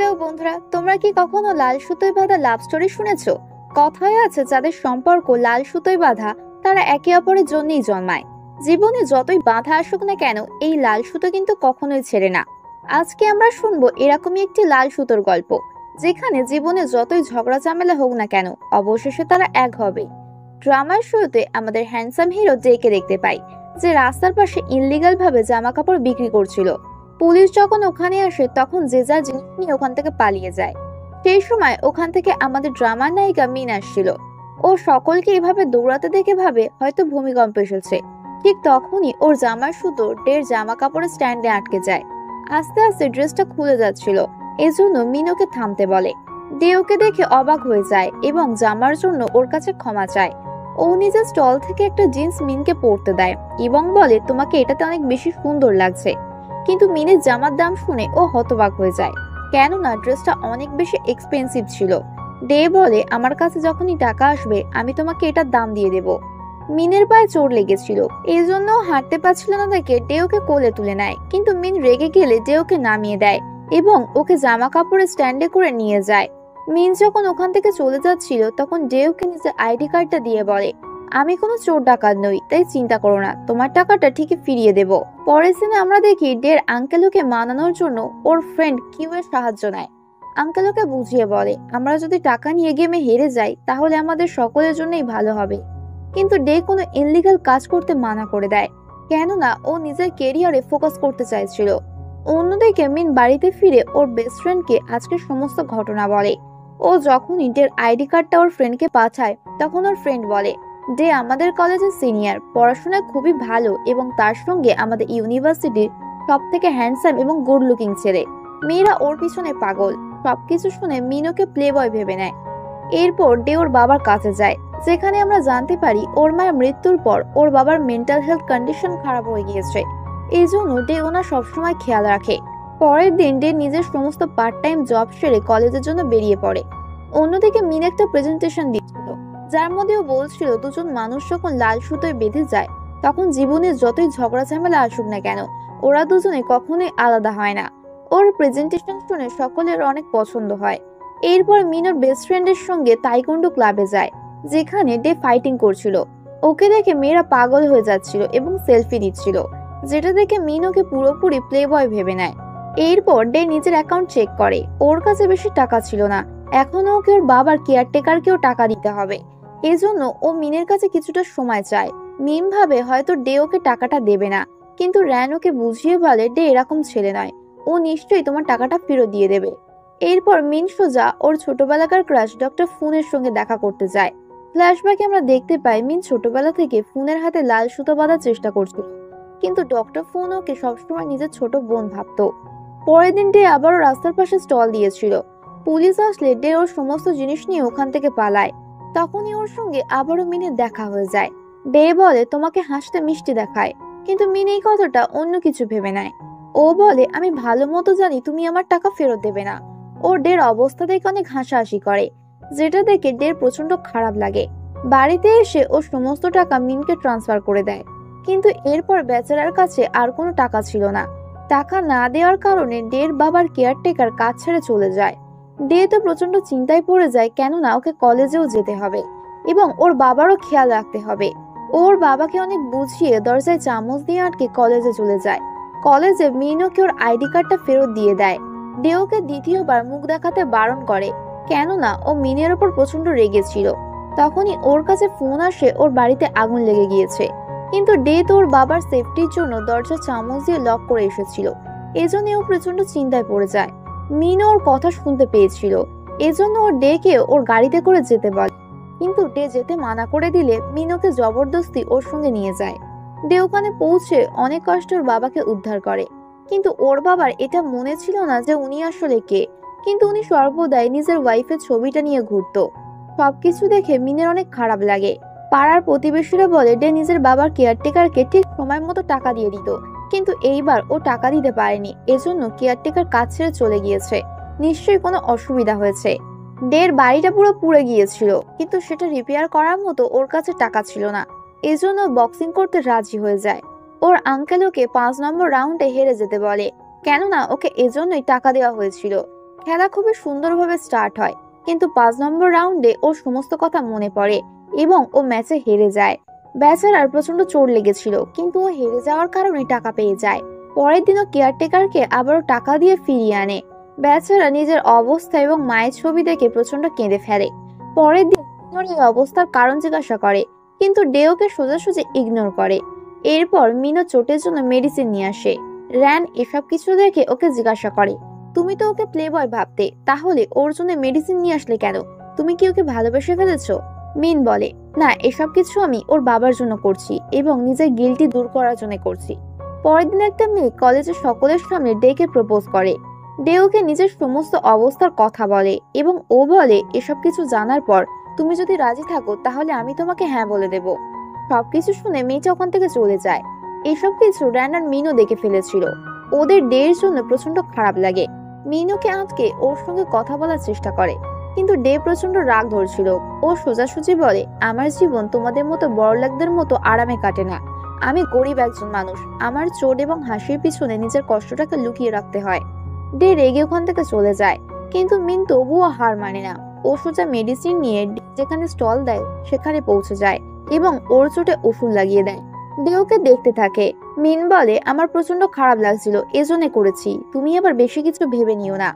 Hello বন্ধুরা, তোমরা কি কখনো লাল সুতোয় বাঁধা লাভ স্টোরি শুনেছো? কথায় আছে যাদের সম্পর্ক লাল সুতোয় বাঁধা তারা একে অপরের জন্যই জন্মায়। জীবনে যতই বাধা আসুক না কেন, এই লাল সুতো কিন্তু কখনোই ছেড়ে না। আজকে আমরা শুনবো এরকমই একটি লাল সুতোর গল্প, যেখানে জীবনে যতই ঝগড়া ঝামেলা হোক না কেন, অবশেষে তারা এক হবে। ড্রামার শুরুতে আমাদের হ্যান্ডসাম হিরো ডেকে দেখতে পাই, যে রাস্তার পাশে ইনলিগাল ভাবে জামা কাপড় বিক্রি করছিল। পুলিশ যখন ওখানে আসে তখন যে যার জিনিস নিয়ে ওখান থেকে পালিয়ে যায়। সেই সময় ওখান থেকে আমাদের ড্রামার নায়িকা মিন আসছিল। ও সকলকে এভাবে দৌড়াতে দেখে ভাবে হয়তো ভূমিকম্প এসেছে। ঠিক তখনই ওর জামার সুতো ডের জামা কাপড়ের স্ট্যান্ডে আটকে যায়। আস্তে আস্তে ড্রেসটা খুলে যাচ্ছিল, এজন্য মিন ওকে থামতে বলে। ডে ওকে দেখে অবাক হয়ে যায় এবং জামার জন্য ওর কাছে ক্ষমা চায়। ও নিজের স্টল থেকে একটা জিন্স মিনকে পরতে দেয় এবং বলে, তোমাকে এটাতে অনেক বেশি সুন্দর লাগছে। কিন্তু মিনের জামার দাম শুনে ও হতবাক হয়ে যায়, কেননা ড্রেসটা অনেক বেশি এক্সপেন্সিভ ছিল। ডে বলে, আমার কাছে যখনই টাকা আসবে আমি তোমাকে এটার দাম দিয়ে দেব। মিনের পায়ে চোট লেগেছিল, এই জন্য হাঁটতে পারছিল না দেখে ডে ওকে কোলে তুলে নেয়। কিন্তু মিন রেগে গেলে ডে ওকে নামিয়ে দেয় এবং ওকে জামা কাপড়ের স্ট্যান্ডে করে নিয়ে যায়। মিন যখন ওখান থেকে চলে যাচ্ছিল তখন ডে ওকে নিজের আইডি কার্ডটা দিয়ে বলে, আমি কোনো চোর ডাকাত নই, তাই চিন্তা করো না, তোমার টাকাটা ঠিকই ফিরিয়ে দেব। পরের দিনে আমরা দেখি ডের আঙ্কেল ওকে মানানোর জন্য ওর ফ্রেন্ড কিউ এর সাহায্য নেয়। আঙ্কেল ওকে বুঝিয়ে বলে, আমরা যদি টাকা নিয়ে গেমে হেরে যাই তাহলে আমাদের সকলের জন্যই ভালো হবে। কিন্তু ডে কোনো ইনলিগাল কাজ করতে মানা করে দেয়, কেননা ও নিজের কেরিয়ারে ফোকাস করতে চাইছিল। অন্যদিকে মিন বাড়িতে ফিরে ওর বেস্ট ফ্রেন্ডকে আজকের সমস্ত ঘটনা বলে। ও যখন ডের আইডি কার্ডটা ওর ফ্রেন্ডকে পাঠায় তখন ওর ফ্রেন্ড বলে, ডে আমাদের কলেজের সিনিয়র, পড়াশোনায় খুবই ভালো এবং তার সঙ্গে আমাদের ইউনিভার্সিটির সব থেকে হ্যান্ডসাম এবং গুড লুকিং ছেলে। মেয়েরা ওর পিছনে পাগল। সবকিছু শুনে মিনোকে প্লে বয় ভেবে নেয়। এরপর ডে ওর বাবার কাছে যায়, যেখানে আমরা জানতে পারি ওর মায়ের মৃত্যুর পর ওর বাবার মেন্টাল হেলথ কন্ডিশন খারাপ হয়ে গিয়েছে। এই জন্য ডে ওনার সবসময় খেয়াল রাখে। পরের দিন ডে নিজের সমস্ত পার্ট টাইম জব সেরে কলেজের জন্য বেরিয়ে পড়ে। অন্যদিকে মিন একটা প্রেজেন্টেশন দিচ্ছিল, যার মধ্যে ও বলছিল দুজন মানুষ যখন লাল সুতোয় বেঁধে যায় তখন জীবনে যতই ঝগড়া ঝামেলা আসুক না কেন, ওরা দুজনে কখনোই আলাদা হয় না। ওর প্রেজেন্টেশন শুনে সকলের অনেক পছন্দ হয়। এরপর মিন ওর বেস্ট ফ্রেন্ডের সঙ্গে তাইকোন্ডো ক্লাবে যায়, যেখানে ডে ফাইটিং করছিল। ওকে দেখে মেয়েরা পাগল হয়ে যাচ্ছিল এবং সেলফি দিচ্ছিল, যেটা দেখে মিন ওকে পুরোপুরি প্লে বয় ভেবে নেয়। এরপর ডে নিজের অ্যাকাউন্ট চেক করে, ওর কাছে বেশি টাকা ছিল না। এখনো ওকে ওর বাবার কেয়ারটেকারকেও টাকা দিতে হবে। এজন্য ও মিনের কাছে কিছুটা সময় চায়। মিম ভাবে হয়তো ডে ওকে টাকাটা দেবে না, কিন্তু র্যান ওকে বুঝিয়ে বলে, ডে এরকম ছেলে নয়, ও নিশ্চয়ই তোমার টাকাটা ফেরত দিয়ে দেবে। এরপর মিন সোজা ওর ছোটবেলাকার ক্রাশ ডক্টর ফুনের সঙ্গে দেখা করতে যায়। ফ্ল্যাশব্যাকে আমরা দেখতে পাই মিন ছোটবেলা থেকে ফুনের হাতে লাল সুতো বাঁধার চেষ্টা করছিল, কিন্তু ডক্টর ফুন ওকে সবসময় নিজের ছোট বোন ভাবতো। পরের দিন ডে আবারও রাস্তার পাশে স্টল দিয়েছিল। পুলিশ আসলে ডে ওর সমস্ত জিনিস নিয়ে ওখান থেকে পালায়। তখনই ওর সঙ্গে আবারও মিনের দেখা হয়ে যায়। ডে বলে, তোমাকে হাসতে মিষ্টি দেখায়, কিন্তু মিন এই কথাটা অন্য কিছু ভেবে নেয়। ও বলে, আমি ভালো মতো জানি তুমি আমার টাকা ফেরত দেবে না। ও ডের অবস্থা দেখে অনেক হাসাহাসি করে, যেটা দেখে ডের প্রচন্ড খারাপ লাগে। বাড়িতে এসে ও সমস্ত টাকা মিনকে ট্রান্সফার করে দেয়, কিন্তু এরপর বেচারার কাছে আর কোনো টাকা ছিল না। টাকা না দেওয়ার কারণে ডের বাবার কেয়ারটেকার কাজ ছেড়ে চলে যায়। ডে তো প্রচন্ড চিন্তায় পড়ে যায়, কেননা ওকে কলেজেও যেতে হবে এবং ওর বাবারও খেয়াল রাখতে হবে। ওর বাবাকে অনেক বুঝিয়ে দরজায় চামচ দিয়ে আটকে কলেজে চলে যায়। কলেজে মিন ওকে ওর আইডি কার্ডটা ফেরত দিয়ে দেয়। ডে ওকে দ্বিতীয়বার মুখ দেখাতে বারণ করে, কেননা ও মিনের ওপর প্রচন্ড রেগেছিল। তখনই ওর কাছে ফোন আসে ওর বাড়িতে আগুন লেগে গিয়েছে, কিন্তু ডে তো ওর বাবার সেফটির জন্য দরজা চামচ দিয়ে লক করে এসেছিল। এজন্য ও প্রচন্ড চিন্তায় পড়ে যায়। মিন ওর কথা শুনতে পেয়েছিল, এজন্য ওর ডেকে ওর গাড়িতে করে যেতে বলে, কিন্তু ডে যেতে মানা করে দিলে মিন ওকে জবরদস্তি ওর সঙ্গে নিয়ে যায়। ডে ওখানে পৌঁছে অনেক কষ্টে ওর বাবাকে উদ্ধার করে, কিন্তু ওর বাবার এটা মনে ছিল না যে উনি আসলে কে। কিন্তু উনি সর্বদাই নিজের ওয়াইফের ছবিটা নিয়ে ঘুরতো। সবকিছু দেখে মিনের অনেক খারাপ লাগে। পাড়ার প্রতিবেশীরা বলে ডে নিজের বাবার কেয়ারটেকারকে ঠিক সময় মতো টাকা দিয়ে দিত, কিন্তু এইবার ও টাকা দিতে পারেনি, এজন্য কেয়ারটেকার কাজ ছেড়ে চলে গিয়েছে। নিশ্চয়ই কোনো অসুবিধা হয়েছে। ডের বাড়িটা পুরো পুড়ে গিয়েছিল, কিন্তু সেটা রিপেয়ার করার মতো ওর কাছে টাকা ছিল না। এজন্য বক্সিং করতে রাজি হয়ে যায়। ওর আঙ্কেল ওকে 5 নম্বর রাউন্ডে হেরে যেতে বলে, কেননা ওকে এজন্যই টাকা দেওয়া হয়েছিল। খেলা খুবই সুন্দরভাবে স্টার্ট হয়, কিন্তু 5 নম্বর রাউন্ডে ওর সমস্ত কথা মনে পড়ে এবং ও ম্যাচে হেরে যায়। বেচারার প্রচন্ড চোট লেগেছিল, কিন্তু ও হেরে যাওয়ার কারণে টাকা পেয়ে যায়। পরের দিনও কেয়ারটেকারকে আবারও টাকা দিয়ে ফিরিয়ে আনে। বেচারা নিজের অবস্থা এবং মায়ের ছবি দেখে প্রচন্ড কেঁদে ফেলে। পরের দিন মিনোর এই অবস্থার কারণ জিজ্ঞাসা করে, কিন্তু ডেওকে সোজাসুজি ইগনোর করে। এরপর মিনো চোটের জন্য মেডিসিন নিয়ে আসে। র্যান এসব কিছু দেখে ওকে জিজ্ঞাসা করে, তুমি তো ওকে প্লে বয় ভাবতে, তাহলে ওর জন্য মেডিসিন নিয়ে আসলে কেন? তুমি কি ওকে ভালোবেসে ফেলেছো? মিন বলে, না, এসব কিছু আমি ওর বাবার জন্য করছি এবং নিজের গিল্টি দূর করার জন্য করছি। পরের দিন একটা মেয়ে কলেজের সকলের সামনে ডেকে প্রপোজ করে। ডেওকে নিজের সমস্ত অবস্থার কথা বলে এবং ও বলে, এসব কিছু জানার পর তুমি যদি রাজি থাকো তাহলে আমি তোমাকে হ্যাঁ বলে দেব। সবকিছু শুনে মেয়েটা ওখান থেকে চলে যায়। এসব কিছু র্যান আর মিনো দেখে ফেলেছিল। ওদের ডের জন্য প্রচন্ড খারাপ লাগে। মিনোকে আটকে ওর সঙ্গে কথা বলার চেষ্টা করে, কিন্তু ডে প্রচন্ড রাগ ধরছিল। ও সোজাসুজি বলে, আমার জীবন তোমাদের মতো বড়লোকদের মতো আরামে কাটে না। আমি গরিব একজন মানুষ, আমার চোট এবং হাসির পিছনে নিজের কষ্টটাকে লুকিয়ে রাখতে হয়। ডে রেগে ওখান থেকে চলে যায়, কিন্তু মিন তবুও হার মানে না। ও সোজা মেডিসিন নিয়ে যেখানে স্টল দেয় সেখানে পৌঁছে যায় এবং ওর চোটে ওষুধ লাগিয়ে দেয়। ডে ওকে দেখতে থাকে। মিন বলে, আমার প্রচন্ড খারাপ লাগছিল, এজন্য করেছি, তুমি আবার বেশি কিছু ভেবে নিও না।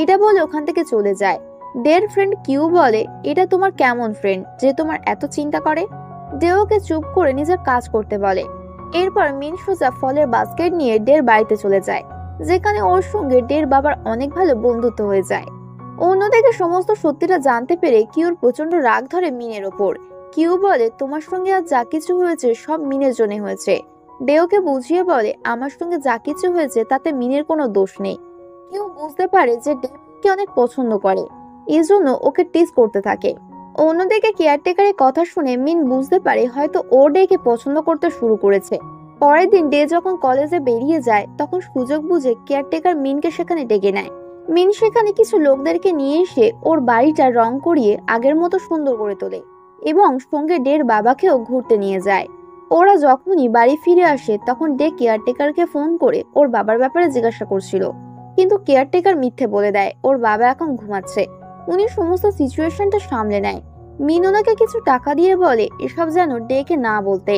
এটা বলে ওখান থেকে চলে যায়। ডের ফ্রেন্ড কিউ বলে, এটা তোমার কেমন ফ্রেন্ড যে তোমার এত চিন্তা করে? ডে ওকে চুপ করে নিজের কাজ করতে বলে। এরপর মিন সোজা ফলের বাস্কেট নিয়ে ডের বাড়িতে চলে যায়, যেখানে ওর সঙ্গে ডের বাবার অনেক ভালো বন্ধুত্ব হয়ে যায়। অন্যদিকে সমস্ত সত্যিটা জানতে পেরে কিউর প্রচন্ড রাগ ধরে মিনের ওপর। কিউ বলে, তোমার সঙ্গে আজ যা কিছু হয়েছে সব মিনের জন্য হয়েছে। ডেওকে বুঝিয়ে বলে, আমার সঙ্গে যা কিছু হয়েছে তাতে মিনের কোনো দোষ নেই। কিউ বুঝতে পারে যে ডেকে অনেক পছন্দ করে, এজন্য ওকে টিজ করতে থাকে। অন্যদিকে কেয়ারটেকারের কথা শুনে মিন বুঝতে পারে হয়তো ও ডেকে পছন্দ করতে শুরু করেছে। পরের দিন ডে যখন কলেজে বেরিয়ে যায় তখন সুযোগ বুঝে কেয়ারটেকার মিনকে সেখানে ডেকে নেয়। মিন সেখানে কিছু লোকদেরকে নিয়ে এসে ওর বাড়িটা রং করিয়ে আগের মতো সুন্দর করে তোলে এবং সঙ্গে ডের বাবাকেও ঘুরতে নিয়ে যায়। ওরা যখনই বাড়ি ফিরে আসে তখন ডে কেয়ারটেকারকে ফোন করে ওর বাবার ব্যাপারে জিজ্ঞাসা করছিল, কিন্তু কেয়ারটেকার মিথ্যে বলে দেয় ওর বাবা এখন ঘুমাচ্ছে। উনি সমস্ত সিচুয়েশনটা সামলে নেয়। মিন ওনাকে কিছু টাকা দিয়ে বলে এসব যেন ডেকে না বলতে।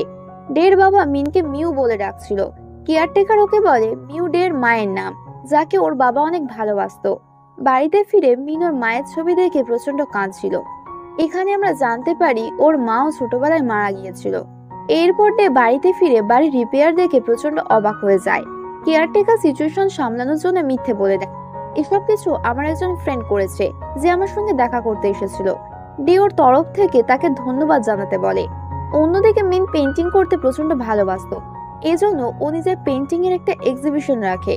ডের বাবা মিনকে মিউ বলে ডাকছিল। কেয়ারটেকার ওকে বলে মিউ ডের মায়ের নাম, যাকে ওর বাবা অনেক ভালোবাসতো। বাড়িতে ফিরে মিন ওর মায়ের ছবি দেখে প্রচন্ড কাঁদছিল। এখানে আমরা জানতে পারি ওর মাও ছোটবেলায় মারা গিয়েছিল। এরপর ডে বাড়িতে ফিরে বাড়ির রিপেয়ার দেখে প্রচন্ড অবাক হয়ে যায়। কেয়ারটেকার সিচুয়েশন সামলানোর জন্য মিথ্যে বলে দেয়, এসব কিছু আমার একজন ফ্রেন্ড করেছে যে আমার সঙ্গে দেখা করতে এসেছিল। ডে ওর তরফ থেকে তাকে ধন্যবাদ জানাতে বলে। অন্যদিকে মিন পেন্টিং করতে প্রচন্ড ভালোবাসতো, এজন্য ও নিজের পেন্টিং এর একটা এক্সিবিশন রাখে।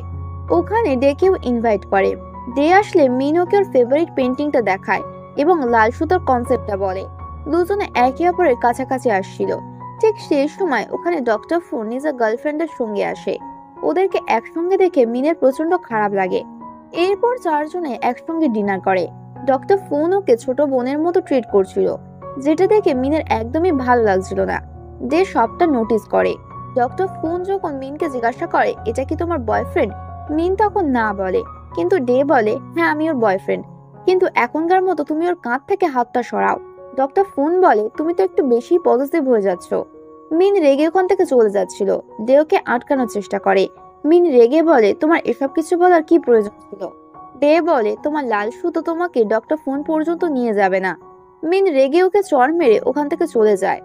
ওখানে ডেকেও ইনভাইট করে। ডে আসলে মিন ওকে ওর ফেভারিট পেন্টিংটা দেখায় এবং লাল সুতোর কনসেপ্টটা বলে। দুজনে একে অপরের কাছাকাছি আসছিল। ঠিক সেই সময় ওখানে ডক্টর ফোন নিজের গার্লফ্রেন্ডের সঙ্গে আসে। ওদেরকে একসঙ্গে দেখে মিনের প্রচন্ড খারাপ লাগে। এরপর চারজনে একসঙ্গে ডিনার করে। ডক্টর ফোন ওকে ছোট বোনের মতো ট্রিট করছিল, যেটা দেখে মিনের একদমই ভালো লাগছিল না। ডে সবটা নোটিস করে। ডক্টর ফোন যখন মিনকে জিজ্ঞাসা করে, এটা কি তোমার বয়ফ্রেন্ড? মিন তখন না বলে, কিন্তু ডে বলে, হ্যাঁ আমি ওর বয়ফ্রেন্ড, কিন্তু এখনকার মতো তুমি ওর কাঁধ থেকে হাতটা সরাও। ডক্টর ফোন বলে, তুমি তো একটু বেশি পজিটিভ হয়ে যাচ্ছ। মিন রেগে ওখান থেকে চলে যাচ্ছিল। ডে ওকে আটকানোর চেষ্টা করে। মিন রেগে বলে, তোমার এসব কিছু বলার কি প্রয়োজন ছিল? ডে বলে, তোমার লাল সুতো তোমাকে ডক্টর ফোন পর্যন্ত নিয়ে যাবে না। মিন রেগে ওকে চড় মেরে ওখান থেকে চলে যায়।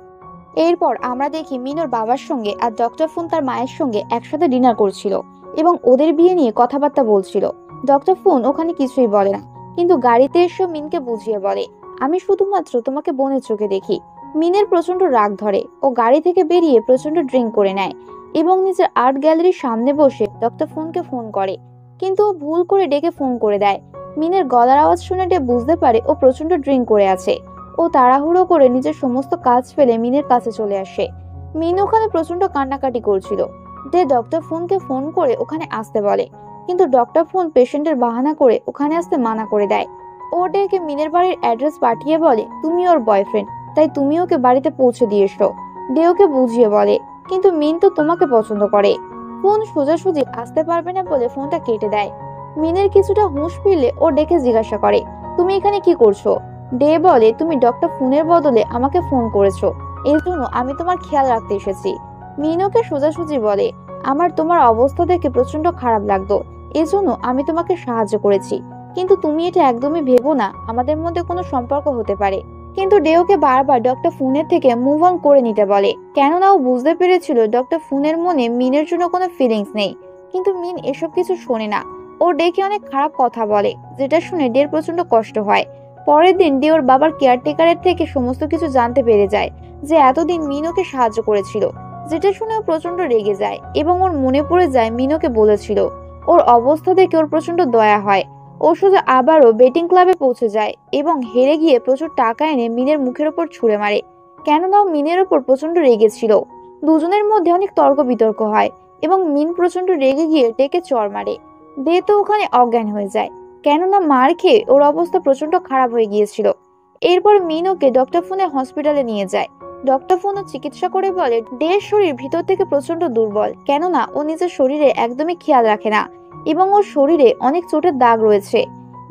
এরপর আমরা দেখি মিন ওর বাবার সঙ্গে আর ডক্টর ফোন তার মায়ের সঙ্গে একসাথে ডিনার করছিল এবং ওদের বিয়ে নিয়ে কথাবার্তা বলছিল। ডক্টর ফোন ওখানে কিছুই বলে না, কিন্তু গাড়িতে এসে মিনকে বুঝিয়ে বলে, আমি শুধুমাত্র তোমাকে বোনের চোখে দেখি। মিনের প্রচন্ড রাগ ধরে। ও গাড়ি থেকে বেরিয়ে প্রচন্ড ড্রিঙ্ক করে নেয় এবং নিজের আর্ট গ্যালারির সামনে বসে ডক্টর ফোনকে ফোন করে, কিন্তু ও ভুল করে ডেকে ফোন করে দেয়। মিনের গলার আওয়াজ শুনে ডে বুঝতে পারে ও প্রচন্ড ড্রিঙ্ক করে আছে। ও তাড়াহুড়ো করে নিজের সমস্ত কাজ ফেলে মিনের কাছে চলে আসে। মিন ওখানে প্রচন্ড কান্নাকাটি করছিল। ডে ডক্টর ফোনকে ফোন করে ওখানে আসতে বলে, কিন্তু ডক্টর ফোন পেশেন্টের বাহানা করে ওখানে আসতে মানা করে দেয়। ও ডেকে মিনের বাড়ির অ্যাড্রেস পাঠিয়ে বলে, তুমি ওর বয়ফ্রেন্ড, তাই তুমি ওকে বাড়িতে পৌঁছে দিয়ে এসো। ডে ওকে বুঝিয়ে বলে, কিন্তু মিন তো তোমাকে পছন্দ করে। ফোন সোজাসুজি আসতে পারবে না বলে ফোনটা কেটে দেয়। মিনের কিছুটা হুঁশ ফিরলে ও ডেকে জিজ্ঞাসা করে, তুমি এখানে কি করছো? ডে বলে, তুমি ডক্টর ফোনের বদলে আমাকে ফোন করেছো, এর জন্য আমি তোমার খেয়াল রাখতে এসেছি। মিন ওকে সোজাসুজি বলে, আমার তোমার অবস্থা দেখে প্রচন্ড খারাপ লাগতো, এজন্য আমি তোমাকে সাহায্য করেছি। কিন্তু তুমি এটা একদমই ভেবো না আমাদের মধ্যে কোনো সম্পর্ক হতে পারে। কিন্তু ডেওকে বারবার ডক্টর ফুনের থেকে মুভ অন করে নিতে বলে, কেননা ও বুঝতে পেরেছিল ডক্টর ফুনের মনে মিনের জন্য কোনো ফিলিংস নেই। কিন্তু মিন এসব কিছু শোনে না। ও ডেকে অনেক খারাপ কথা বলে, যেটা শুনে ডের প্রচন্ড কষ্ট হয়। পরের দিন ডে ওর বাবার কেয়ারটেকারের থেকে সমস্ত কিছু জানতে পেরে যায় যে এতদিন মিন ওকে সাহায্য করেছিল, যেটা শুনে ও প্রচন্ড রেগে যায় এবং ওর মনে পড়ে যায় মিন ওকে বলেছিল। ওর অবস্থা দেখে ওর প্রচন্ড দয়া হয়। ও সোজা আবারও বেটিং ক্লাবে পৌঁছে যায় এবং হেরে গিয়ে প্রচুর টাকা এনে মিনের মুখের ওপর ছুঁড়ে মারে, কেননা ও মিনের ওপর প্রচন্ড রেগেছিল। দুজনের মধ্যে অনেক তর্ক বিতর্ক হয় এবং মিন প্রচন্ড রেগে গিয়ে ডেকে চড় মারে। ডে তো ওখানে অজ্ঞান হয়ে যায়, কেননা মার খেয়ে ওর অবস্থা প্রচন্ড খারাপ হয়ে গিয়েছিল। এরপর মিন ওকে ডক্টর ফোনে হসপিটালে নিয়ে যায়। ডক্টর ফোন চিকিৎসা করে বলে ডের শরীর ভিতর থেকে প্রচন্ড দুর্বল, কেননা ও নিজের শরীরে একদমই খেয়াল রাখে না এবং ওর শরীরে অনেক চোটের দাগ রয়েছে।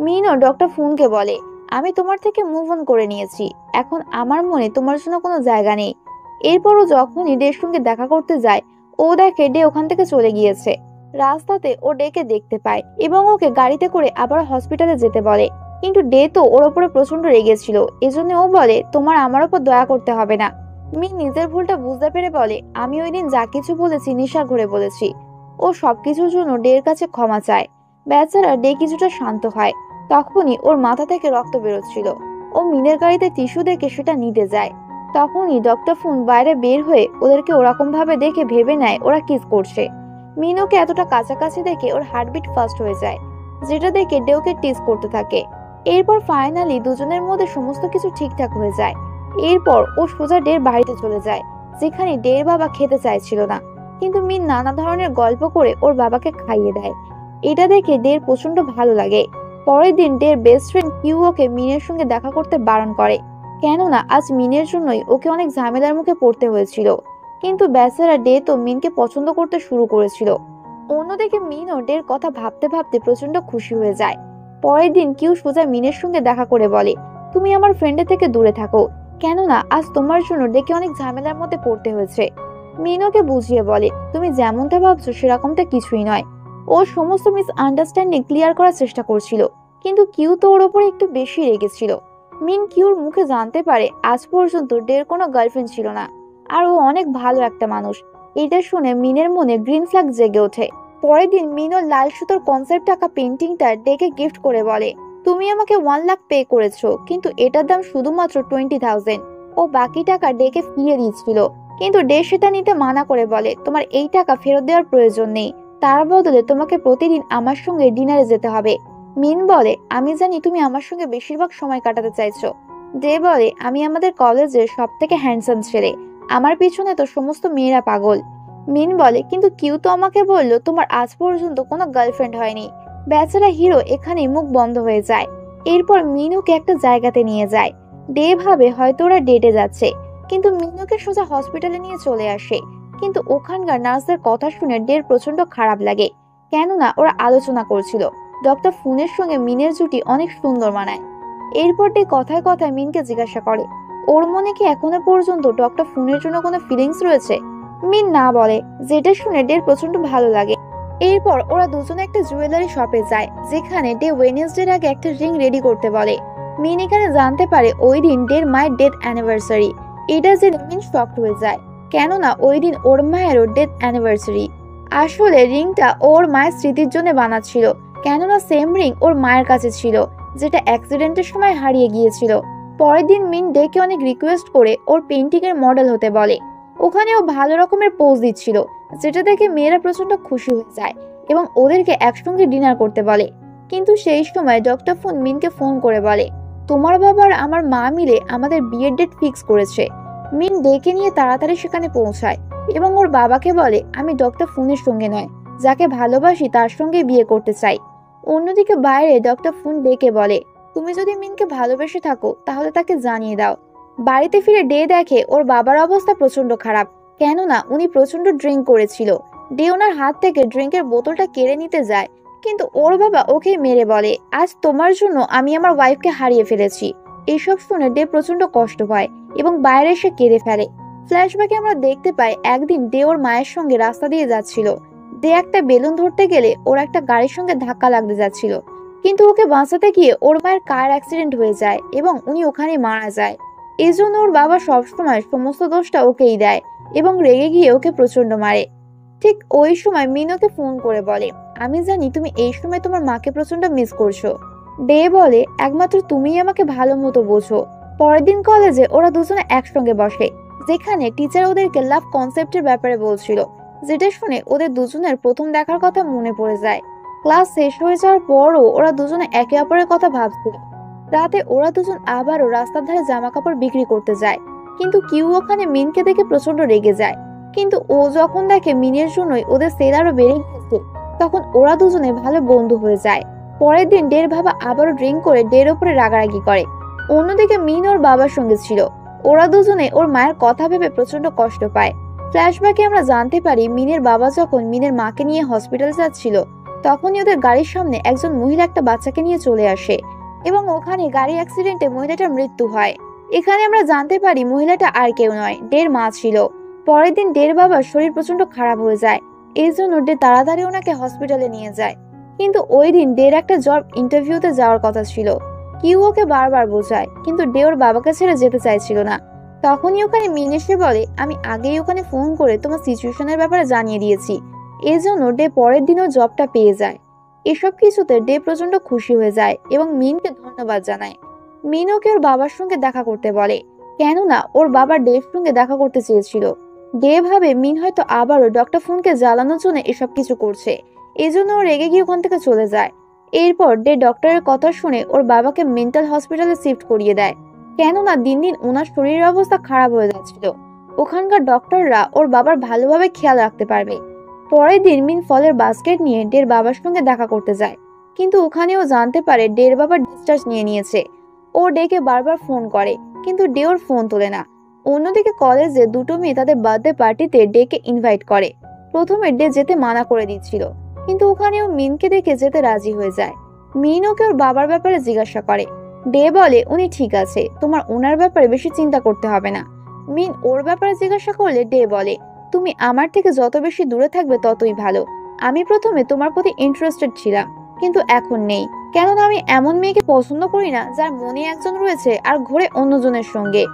মিনও ডক্টর ফুনকে বলে, আমি তোমার থেকে মুভ অন করে নিয়েছি, এখন আমার মনে তোমার জন্য কোনো জায়গা নেই। এরপরও যখনই ডের সঙ্গে দেখা করতে যায়, ও দেখে ডে ওখান থেকে চলে গিয়েছে। রাস্তাতে ও ডেকে দেখতে পায় এবং ওকে গাড়িতে করে আবার হসপিটালে যেতে বলে। কিন্তু ডে তো ওর ওপরে প্রচন্ড রেগেছিল, এজন্য ও বলে, তোমার আমার ওপর দয়া করতে হবে না। মিন নিজের ভুলটা বুঝতে পেরে বলে, আমি ওই দিন যা কিছু বলেছি নেশার ঘরে বলেছি। ও সবকিছুর জন্য ডের কাছে ক্ষমা চায়। বেচারা ডে কিছুটা শান্ত হয়। তখনই ওর মাথা থেকে রক্ত বেরোচ্ছিল। ও মিনের গাড়িতে টিস্যু দেখে সেটা নিতে যায়। তখনই ডক্টর ফোন বাইরে বের হয়ে ওদেরকে ওরকম ভাবে দেখে ভেবে নেয় ওরা কিস করছে। মিনোকে এতটা কাছাকাছি দেখে ওর হার্টবিট ফাস্ট হয়ে যায়, যেটা দেখে ডেওকে টিস করতে থাকে। এরপর ফাইনালি দুজনের মধ্যে সমস্ত কিছু ঠিকঠাক হয়ে যায়। এরপর ও সোজা ডের বাড়িতে চলে যায়, যেখানে ডের বাবা খেতে চাইছিল না, কিন্তু মিন নানা ধরনের গল্প করে ওর বাবাকে খাইয়ে দেয়। এটা দেখে ডের প্রচন্ড ভালো লাগে। পরের দিন ডের বেস্ট ফ্রেন্ড কিউ ওকে মিনের সঙ্গে দেখা করতে বারণ করে, কেননা আজ মিনের জন্যই ওকে অনেক ঝামেলার মুখে পড়তে হয়েছিল। কিন্তু বেচারা ডে তো মিনকে পছন্দ করতে শুরু করেছিল। অন্যদিকে মিনও ডের কথা ভাবতে ভাবতে প্রচন্ড খুশি হয়ে যায়। পরের দিন কিউ সোজা মিনের সঙ্গে দেখা করে বলে, তুমি আমার ফ্রেন্ডের থেকে দূরে থাকো, কেননা আজ তোমার জন্য ডেকে অনেক ঝামেলার মধ্যে পড়তে হয়েছে। মিন ওকে বুঝিয়ে বলে, তুমি যেমনটা ভাবছো সেরকমটা কিছুই নয়। ও সমস্ত মিস আন্ডারস্ট্যান্ডিং ক্লিয়ার করার চেষ্টা করছিল, কিন্তু কিউ তো ওর ওপরে একটু বেশি রেগেছিল। মিন কিউর মুখে জানতে পারে আজ পর্যন্ত ডের কোনো গার্লফ্রেন্ড ছিল না, আর ও অনেক ভালো একটা মানুষ। এটা শুনে মিনের মনে গ্রিন ফ্ল্যাগ জেগে ওঠে। পরের দিন মিন ওর লাল সুতোর কনসেপ্ট আঁকা পেন্টিংটা ডেকে গিফট করে বলে, তুমি আমাকে 1 লাখ পে করেছো, কিন্তু এটার দাম শুধুমাত্র 20,000। ও বাকি টাকা ডেকে ফিরিয়ে দিয়েছিল, কিন্তু ডে সেটা নিতে মানা করে বলে, তোমার এই টাকা ফেরত দেওয়ার প্রয়োজন নেই, তার বদলে তোমাকে প্রতিদিন আমার সঙ্গে ডিনারে যেতে হবে। মিন বলে, আমি জানি তুমি আমার সঙ্গে বেশিরভাগ সময় কাটাতে চাইছো। ডে বলে, আমি আমাদের কলেজের সব থেকে হ্যান্ডসাম ছেলে, আমার পিছনে তো সমস্ত মেয়েরা পাগল। মিন বলে, কিন্তু কিউ তো আমাকে বললো তোমার আজ পর্যন্ত কোনো গার্লফ্রেন্ড হয়নি। বেচারা হিরো এখানেই মুখ বন্ধ হয়ে যায়। এরপর মিনুকে একটা জায়গাতে নিয়ে যায়। ডে ভাবে হয়তো ওরা ডেটে যাচ্ছে, কিন্তু মিনুকে সোজা হসপিটালে নিয়ে চলে আসে। কিন্তু ওখানকার নার্সদের কথা শুনে ডের প্রচন্ড খারাপ লাগে, কেননা ওরা আলোচনা করছিল ডক্টর ফুনের সঙ্গে মিনের জুটি অনেক সুন্দর মানায়। এরপর ডে কথায় কথায় মিনকে জিজ্ঞাসা করে, ওর মনে কি এখনো পর্যন্ত ডক্টর ফুনের জন্য কোনো ফিলিংস রয়েছে? মিন না বলে, যেটা শুনে ডের প্রচন্ড ভালো লাগে। এরপর ওরা দুজনে একটা জুয়েলারি শপে যায়, যেখানে ডে ওয়েডনেসডের আগে একটা রিং রেডি করতে বলে। মিন এখানে জানতে পারে ওই দিন ডের মায়ের ডেথ অ্যানিভার্সারি। এটা জেনে মিন শকড হয়ে যায়, কেননা ওই দিন ওর মায়েরও ডেথ অ্যানিভার্সারি। আসলে রিংটা ওর মায়ের স্মৃতির জন্য বানাচ্ছিল, কেননা সেম রিং ওর মায়ের কাছে ছিল, যেটা অ্যাক্সিডেন্টের সময় হারিয়ে গিয়েছিল। পরের দিন মিন ডেকে অনেক রিকোয়েস্ট করে ওর পেন্টিং এর মডেল হতে বলে। ওখানে ও ভালো রকমের পোজ দিচ্ছিল, যেটা দেখে মেয়েরা প্রচন্ড খুশি হয়ে যায় এবং ওদেরকে একসঙ্গে ডিনার করতে বলে। কিন্তু সেই সময় ডক্টর ফোন মিনকে ফোন করে বলে, তোমার বাবা আর আমার মা মিলে আমাদের বিয়ের ডেট ফিক্স করেছে। মিন ডেকে নিয়ে তাড়াতাড়ি সেখানে পৌঁছায় এবং ওর বাবাকে বলে, আমি ডক্টর ফোনের সঙ্গে নয়, যাকে ভালোবাসি তার সঙ্গে বিয়ে করতে চাই। অন্যদিকে বাইরে ডক্টর ফোন ডেকে বলে, তুমি যদি মিনকে ভালোবেসে থাকো তাহলে তাকে জানিয়ে দাও। বাড়িতে ফিরে ডে দেখে ওর বাবার অবস্থা প্রচন্ড খারাপ, কেননা উনি প্রচন্ড ড্রিঙ্ক করেছিল। ডে ওনার হাত থেকে ড্রিঙ্কের বোতলটা কেড়ে নিতে যায়, কিন্তু ওর বাবা ওকে মেরে বলে, আজ তোমার জন্য আমি আমার ওয়াইফকে হারিয়ে ফেলেছি। এইসব শুনে ডে প্রচন্ড কষ্ট পায় এবং বাইরে এসে কেঁদে ফেলে। ফ্ল্যাশব্যাকে আমরা দেখতে পাই একদিন ডে ওর মায়ের সঙ্গে রাস্তা দিয়ে যাচ্ছিল। ডে একটা বেলুন ধরতে গেলে ওর একটা গাড়ির সঙ্গে ধাক্কা লাগতে যাচ্ছিল, কিন্তু ওকে বাঁচাতে গিয়ে ওর মায়ের কার অ্যাক্সিডেন্ট হয়ে যায় এবং উনি ওখানে মারা যায়। এই জন্য ওর বাবা সবসময় সমস্ত দোষটা ওকেই দেয় এবং রেগে গিয়ে ওকে প্রচন্ড মারে। ঠিক ওই সময় মিন ওকে ফোন করে বলে, আমি জানি তুমি এই সময় তোমার মাকে প্রচন্ড মিস করছো। ডে বলে, একমাত্র তুমিই আমাকে ভালো মতো বোঝো। পরের দিন কলেজে ওরা দুজনে একসঙ্গে বসে, যেখানে টিচার ওদেরকে লাভ কনসেপ্টের ব্যাপারে বলছিল, যেটা শুনে ওদের দুজনের প্রথম দেখার কথা মনে পড়ে যায়। ক্লাস শেষ হয়ে যাওয়ার পরও ওরা দুজনে একে অপরের কথা ভাবছিল। রাতে ওরা দুজন আবারও রাস্তার ধারে জামা কাপড় বিক্রি করতে যায়, কিন্তু কিউ ওখানে মিনকে দেখে প্রচন্ড রেগে যায়। কিন্তু ও যখন দেখে মিনের জন্যই ওদের সেল আরো বেড়ে গেছে, তখন ওরা দুজনে ভালো বন্ধু হয়ে যায়। পরের দিন ডের বাবা আবারও ড্রিঙ্ক করে ডের উপরে রাগারাগি করে। অন্যদিকে মিন ওর বাবার সঙ্গে ছিল। ওরা দুজনে ওর মায়ের কথা ভেবে প্রচন্ড কষ্ট পায়। ফ্ল্যাশব্যাকে আমরা জানতে পারি মিনের বাবা যখন মিনের মাকে নিয়ে হসপিটাল যাচ্ছিল, তখনই ওদের গাড়ির সামনে একজন মহিলা একটা বাচ্চাকে নিয়ে চলে আসে এবং ওখানে গাড়ি অ্যাক্সিডেন্টে মহিলাটার মৃত্যু হয়। এখানে আমরা জানতে পারি মহিলাটা আর কেউ নয়, ডের মা ছিল। পরের দিন ডের বাবার শরীর প্রচন্ড খারাপ হয়ে যায়, এই জন্য ডে তাড়াতাড়ি ওনাকে হসপিটালে নিয়ে যায়। কিন্তু ওই দিন ডের একটা জব ইন্টারভিউতে যাওয়ার কথা ছিল। কিউ ওকে বারবার বোঝায়, কিন্তু ডে ওর বাবাকে ছেড়ে যেতে চাইছিল না। তখনই ওখানে মিন এসে বলে, আমি আগেই ওখানে ফোন করে তোমার সিচুয়েশনের ব্যাপারে জানিয়ে দিয়েছি। এই জন্য ডে পরের দিনও জবটা পেয়ে যায়। এসব কিছুতে ডে প্রচন্ড খুশি হয়ে যায় এবং মিনকে ধন্যবাদ জানায়। মিন ওকে ওর বাবার সঙ্গে দেখা করতে বলে, কেননা ওর বাবা ডের সঙ্গে দেখা করতে চেয়েছিল। ডে ভাবে মিন হয়তো আবারও ডক্টর ফোনকে জ্বালানোর জন্য এসব কিছু করছে, এই জন্য ও রেগে গিয়ে ওখান থেকে চলে যায়। এরপর ডে ডক্টরের কথা শুনে ওর বাবাকে মেন্টাল হসপিটালে শিফট করিয়ে দেয়, কেননা দিন দিন ওনার শরীরের অবস্থা খারাপ হয়ে যাচ্ছিল। ওখানকার ডক্টররা ওর বাবার ভালোভাবে খেয়াল রাখতে পারবে। পরের দিন মিন ফলের বাস্কেট নিয়ে ডের বাবার সঙ্গে দেখা করতে যায়, কিন্তু ওখানেও জানতে পারে ডের বাবা ডিসচার্জ নিয়ে নিয়েছে। ও ডেকে বারবার ফোন করে, কিন্তু ডে ওর ফোন তোলে না। অন্যদিকে কলেজে দুটো মেয়ে তাদের বার্থডে পার্টিতে ডেকে ইনভাইট করে। প্রথমে ডে যেতে মানা করে দিচ্ছিল, কিন্তু ওখানেও মিনকে দেখে যেতে রাজি হয়ে যায়। মিন ওকে ওর বাবার ব্যাপারে জিজ্ঞাসা করে। ডে বলে, উনি ঠিক আছে, তোমার ওনার ব্যাপারে বেশি চিন্তা করতে হবে না। মিন ওর ব্যাপারে জিজ্ঞাসা করলে ডে বলে, তুমি আমার থেকে যত বেশি দূরে থাকবে ততই ভালো। আমি প্রথমে তোমার প্রতি ইন্টারেস্টেড ছিলাম, কিন্তু এখন নেই, কেননা আমি এমন মেয়েকে পছন্দ করি না যার মনে একজন রয়েছে আর ঘোরে অন্যজনের সঙ্গে।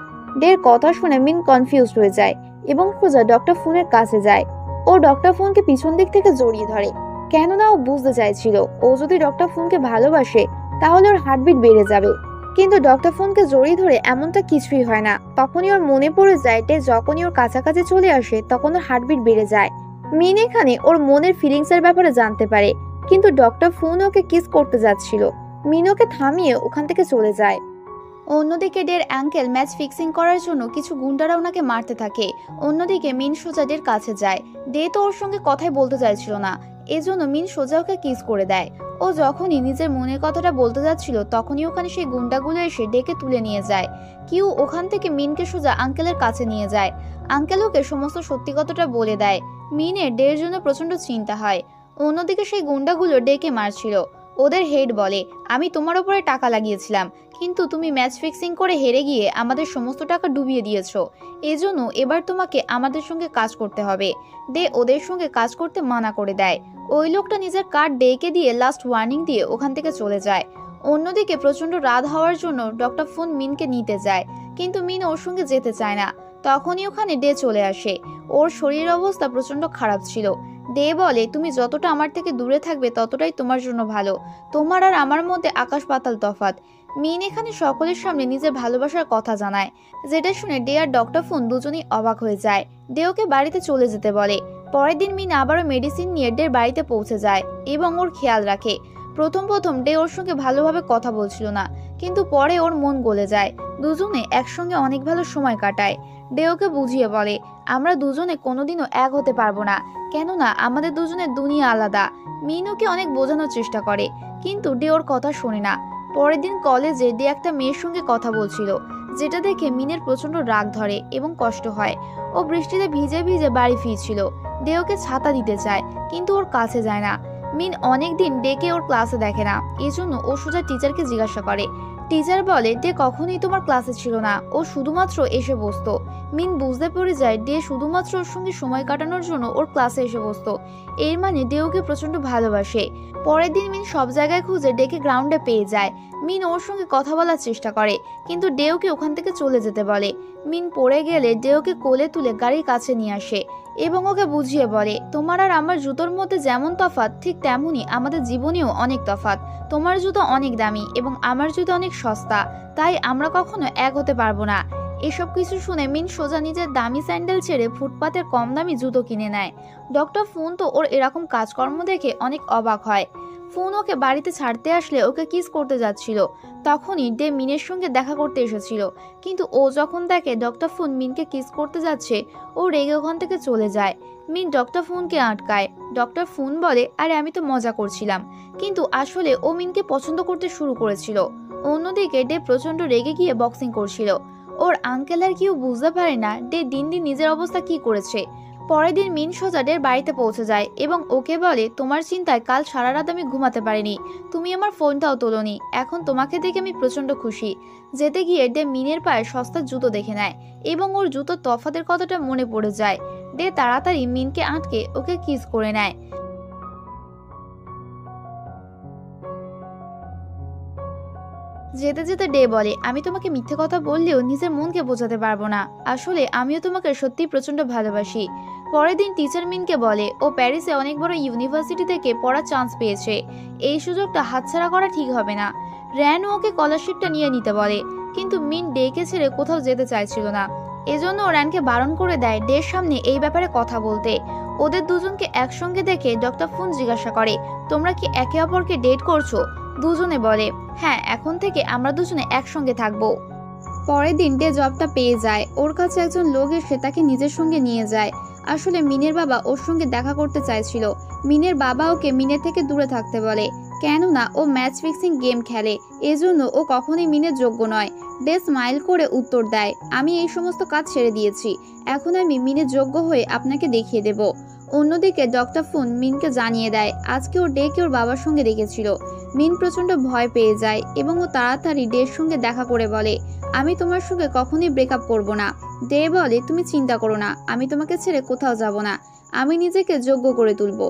ডের কথা শুনে মিন কনফিউজড হয়ে যায় এবং সোজা ডক্টর ফোনের কাছে যায়। ও ডক্টর ফোনকে পিছন দিক থেকে জড়িয়ে ধরে, কেননা ও বুঝতে চাইছিল ও যদি ডক্টর ফোনকে ভালোবাসে তাহলে ওর হার্টবিট বেড়ে যাবে। কিন্তু ডক্টর ফোনকে জড়িয়ে ধরে এমনটা কিছুই হয় না। তখনই ওর মনে পড়ে যায় ডে যখনই ওর কাছাকাছি চলে আসে তখন ওর হার্টবিট বেড়ে যায়। মিন এখানে ওর মনের ফিলিংস এর ব্যাপারে জানতে পারে, কিন্তু ডক্টর ফোন ওকে কিস করতে যাচ্ছিল। মিন ওকে থামিয়ে ওখান থেকে চলে যায়। অন্যদিকে ডের অ্যাঙ্কেল ম্যাচ ফিক্সিং করার জন্য কিছু গুন্ডারা ওনাকে মারতে থাকে। অন্যদিকে মিন সোজা ডের কাছে যায়। ডে তো ওর সঙ্গে কথাই বলতে চাইছিল না, এজন্য মিন সোজা ওকে কিস করে দেয়। ও যখনই নিজের মনের কথাটা বলতে যাচ্ছিল তখনই ওখানে সেই গুন্ডাগুলো এসে ডেকে তুলে নিয়ে যায়। কিউ ওখান থেকে মিনকে সোজা আঙ্কেলের কাছে নিয়ে যায়। আঙ্কেল ওকে সমস্ত সত্যি কথাটা বলে দেয়। মিনের ডের জন্য প্রচন্ড চিন্তা হয়। অন্যদিকে সেই গুন্ডাগুলো ডেকে মারছিল। ওদের হেড বলে, আমি তোমার উপরে টাকা লাগিয়েছিলাম, কিন্তু তুমি ম্যাচ ফিক্সিং করে হেরে গিয়ে আমাদের সমস্ত টাকা ডুবিয়ে দিয়েছো। এজন্য এবার তোমাকে আমাদের সঙ্গে কাজ করতে হবে। ডে ওদের সঙ্গে কাজ করতে মানা করে দেয়। ওই লোকটা নিজের কার্ড ডেকে দিয়ে লাস্ট ওয়ার্নিং দিয়ে ওখান থেকে চলে যায়। অন্যদিকে প্রচন্ড রাত হওয়ার জন্য ডক্টর ফোন মিনকে নিতে যায়, কিন্তু মিন ওর সঙ্গে যেতে চায় না। তখনই ওখানে ডে চলে আসে। ওর শরীরের অবস্থা প্রচন্ড খারাপ ছিল। ডে বলে, তুমি যতটা আমার থেকে দূরে থাকবে ততটাই তোমার জন্য ভালো। তোমার আর আমার মধ্যে আকাশ পাতাল তফাৎ। মিন এখানে সকলের সামনে নিজের ভালোবাসার কথা জানায়, যেটা শুনে ডে আর ডক্টর ফোন দুজনেই অবাক হয়ে যায়। ডে ওকে বাড়িতে চলে যেতে বলে। পরের দিন মিন আবারও মেডিসিন নিয়ে ডের বাড়িতে পৌঁছে যায় এবং ওর খেয়াল রাখে। প্রথম ডে ওর সঙ্গে ভালোভাবে কথা বলছিল না, কিন্তু পরে ওর মন গলে যায়। দুজনে একসঙ্গে অনেক ভালো সময় কাটায়। ডে ওকে বুঝিয়ে বলে, আমরা দুজনে কোনোদিনও এক হতে পারবো না, কেননা আমাদের দুজনের দুনিয়া আলাদা। মিন ওকে অনেক বোঝানোর চেষ্টা করে, কিন্তু ডে ওর কথা শোনে না। পরের দিন কলেজে ডে একটা মেয়ের সঙ্গে কথা বলছিল, যেটা দেখে মিনের প্রচন্ড রাগ ধরে এবং কষ্ট হয়। ও বৃষ্টিতে ভিজে ভিজে বাড়ি ফিরছিল। ডে ওকে ছাতা দিতে চায়, কিন্তু ওর কাছে যায় না। মিন অনেকদিন ডেকে ওর ক্লাসে দেখে না, এজন্য ও সোজা টিচারকে জিজ্ঞাসা করে। টিচার বলে ডে কখনোই তোমার ক্লাসে ছিল না, ও শুধুমাত্র এসে বসতো। মিন বুঝতে পেরে যায় ডে শুধুমাত্র ওর সঙ্গে সময় কাটানোর জন্য ওর ক্লাসে এসে বসতো, এর মানে ডে ওকে প্রচন্ড ভালোবাসে। পরের দিন মিন সব জায়গায় খুঁজে ডেকে গ্রাউন্ডে পেয়ে যায়। মিন ওর সঙ্গে কথা বলার চেষ্টা করে, কিন্তু ডে ওকে ওখান থেকে চলে যেতে বলে। মিন পড়ে গেলে ডে ওকে কোলে তুলে গাড়ির কাছে নিয়ে আসে এবং ওকে বুঝিয়ে বলে, তোমার আর আমার জুতোর মধ্যে যেমন তফাৎ ঠিক তেমনই আমাদের জীবনেও অনেক তফাৎ। তোমার জুতো অনেক দামি এবং আমার জুতো অনেক সস্তা, তাই আমরা কখনো এক হতে পারবো না। এসব কিছু শুনে মিন সোজা নিজের দামি স্যান্ডেল ছেড়ে ফুটপাতের কম দামি জুতো কিনে নেয়। ডক্টর ফুন তো ওর এরকম কাজকর্ম দেখে অনেক অবাক হয়। ফুন ওকে বাড়িতে ছাড়তে আসলে ওকে কিস করতে যাচ্ছিল, তখনই ডে মিনের সঙ্গে দেখা করতে এসেছিল। কিন্তু ও যখন দেখে ডক্টর ফুন মিনকে কিস করতে যাচ্ছে, ও রেগে ওখান থেকে চলে যায়। মিন ডক্টর ফুনকে আটকায়। ডক্টর ফুন বলে, আরে আমি তো মজা করছিলাম, কিন্তু আসলে ও মিনকে পছন্দ করতে শুরু করেছিল। অন্যদিকে ডে প্রচন্ড রেগে গিয়ে বক্সিং করছিল। ওর আঙ্কেল আর কেউ বুঝতে পারে না ডে দিন দিন নিজের অবস্থা কি করেছে। পরের দিন মিন সোজা ডের বাড়িতে পৌঁছে যায় এবং ওকে বলে, তোমার চিন্তায় কাল সারা রাত আমি ঘুমাতে পারিনি, তুমি আমার ফোনটাও তোলোনি, এখন তোমাকে দেখে আমি প্রচন্ড খুশি। যেতে গিয়ে ডে মিনের পায়ে সস্তার জুতো দেখে নেয় এবং ওর জুতোর তফাতের কথাটা মনে পড়ে যায়। ডে তাড়াতাড়ি মিনকে আটকে ওকে কিস করে নেয়। যেতে যেতে ডে বলে, আমি তোমাকে মিথ্যে কথা বললেও নিজের মনকে বোঝাতে পারবো না, আসলে আমিও তোমাকে সত্যি প্রচন্ড ভালোবাসি। পরের দিন টিচার মিনকে বলে, ও প্যারিসে অনেক বড় ইউনিভার্সিটি থেকে পড়ার চান্স পেয়েছে, এই সুযোগটা হাতছাড়া করা ঠিক হবে না। র্যান ওকে স্কলারশিপটা নিয়ে নিতে বলে, কিন্তু মিন ডেকে ছেড়ে কোথাও যেতে চাইছিল না, এজন্য র্যানকে বারণ করে দেয় ডের সামনে এই ব্যাপারে কথা বলতে। ওদের দুজনকে একসঙ্গে দেখে ডক্টর ফুন জিজ্ঞাসা করে, তোমরা কি একে অপরকে ডেট করছো? দুজনে বলে, হ্যাঁ, এখন থেকে আমরা দুজনে একসঙ্গে থাকবো। পরের দিন ডে জবটা পেয়ে যায়। ওর কাছে একজন লোক এসে তাকে নিজের সঙ্গে নিয়ে যায়। আসলে মিনের বাবা ওর সঙ্গে দেখা করতে চাইছিল। মিনের বাবা ওকে মিনের থেকে দূরে থাকতে বলে, কেননা ও ম্যাচ ফিক্সিং গেম খেলে, এজন্য ও কখনোই মিনের যোগ্য নয়। ডে স্মাইল করে উত্তর দেয়, আমি এই সমস্ত কাজ ছেড়ে দিয়েছি, এখন আমি মিনের যোগ্য হয়ে আপনাকে দেখিয়ে দেব। অন্যদিকে ডক্টর ফুন মিনকে জানিয়ে দেয় আজকে ও ডেকে ওর বাবার সঙ্গে দেখেছিল। মিন প্রচন্ড ভয় পেয়ে যায় এবং ও তাড়াতাড়ি ডের সঙ্গে দেখা করে বলে, আমি তোমার সঙ্গে কখনোই ব্রেকআপ করব না। ডে বলে, তুমি চিন্তা করো না, আমি তোমাকে ছেড়ে কোথাও যাব না, আমি নিজেকে যোগ্য করে তুলব।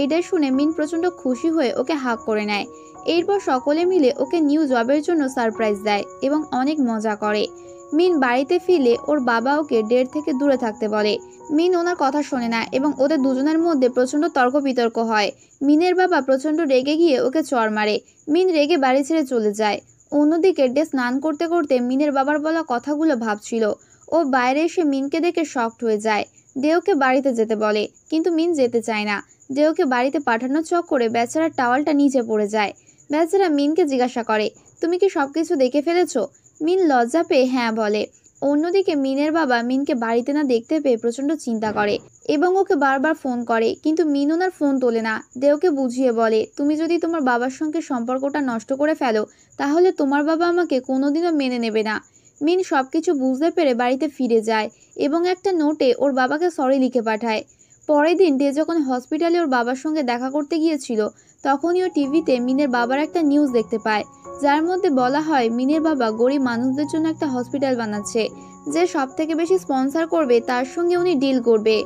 এটা শুনে মিন প্রচন্ড খুশি হয়ে ওকে হাগ করে নেয়। এরপর সকলে মিলে ওকে নিউ জবের জন্য সারপ্রাইজ দেয় এবং অনেক মজা করে। মিন বাড়িতে ফিরলে ওর বাবা ওকে ডের থেকে দূরে থাকতে বলে। মিন ওনার কথা শোনে না এবং ওদের দুজনের মধ্যে প্রচন্ড তর্ক বিতর্ক হয়। মিনের বাবা প্রচন্ড রেগে গিয়ে ওকে চড় মারে। মিন রেগে বাড়ি ছেড়ে চলে যায়। অন্যদিকে ডে স্নান করতে করতে মিনের বাবার বলা কথাগুলো ভাবছিল। ও বাইরে এসে মিনকে দেখে শকড হয়ে যায়। ডে ওকে বাড়িতে যেতে বলে, কিন্তু মিন যেতে চায় না। ডে ওকে বাড়িতে পাঠানোর চক্করে বেচারার টাওয়ালটা নিচে পড়ে যায়। বেচারা মিনকে জিজ্ঞাসা করে, তুমি কি সবকিছু দেখে ফেলেছো? মিন লজ্জা পেয়ে হ্যাঁ বলে। অন্যদিকে মিনের বাবা মিনকে বাড়িতে না দেখতে পেয়ে প্রচন্ড চিন্তা করে এবং ওকে বারবার ফোন করে, কিন্তু মিন ওনার ফোন তোলে না। ডে ওকে বুঝিয়ে বলে, তুমি যদি তোমার বাবার সঙ্গে সম্পর্কটা নষ্ট করে ফেলো, তাহলে তোমার বাবা আমাকে কোনোদিনও মেনে নেবে না। মিন সবকিছু বুঝতে পেরে বাড়িতে ফিরে যায় এবং একটা নোটে ওর বাবাকে সরি লিখে পাঠায়। পরের দিন ডে যখন হসপিটালে ওর বাবার সঙ্গে দেখা করতে গিয়েছিল, তখনই ও টিভিতে মিনের বাবার একটা নিউজ দেখতে পায়, যার মধ্যে বলা হয় মিনের বাবা গরিব মানুষদের জন্য একটা হসপিটাল বানাচ্ছে, যে সব থেকে বেশি স্পন্সর করবে তার সঙ্গে উনি ডিল করবে।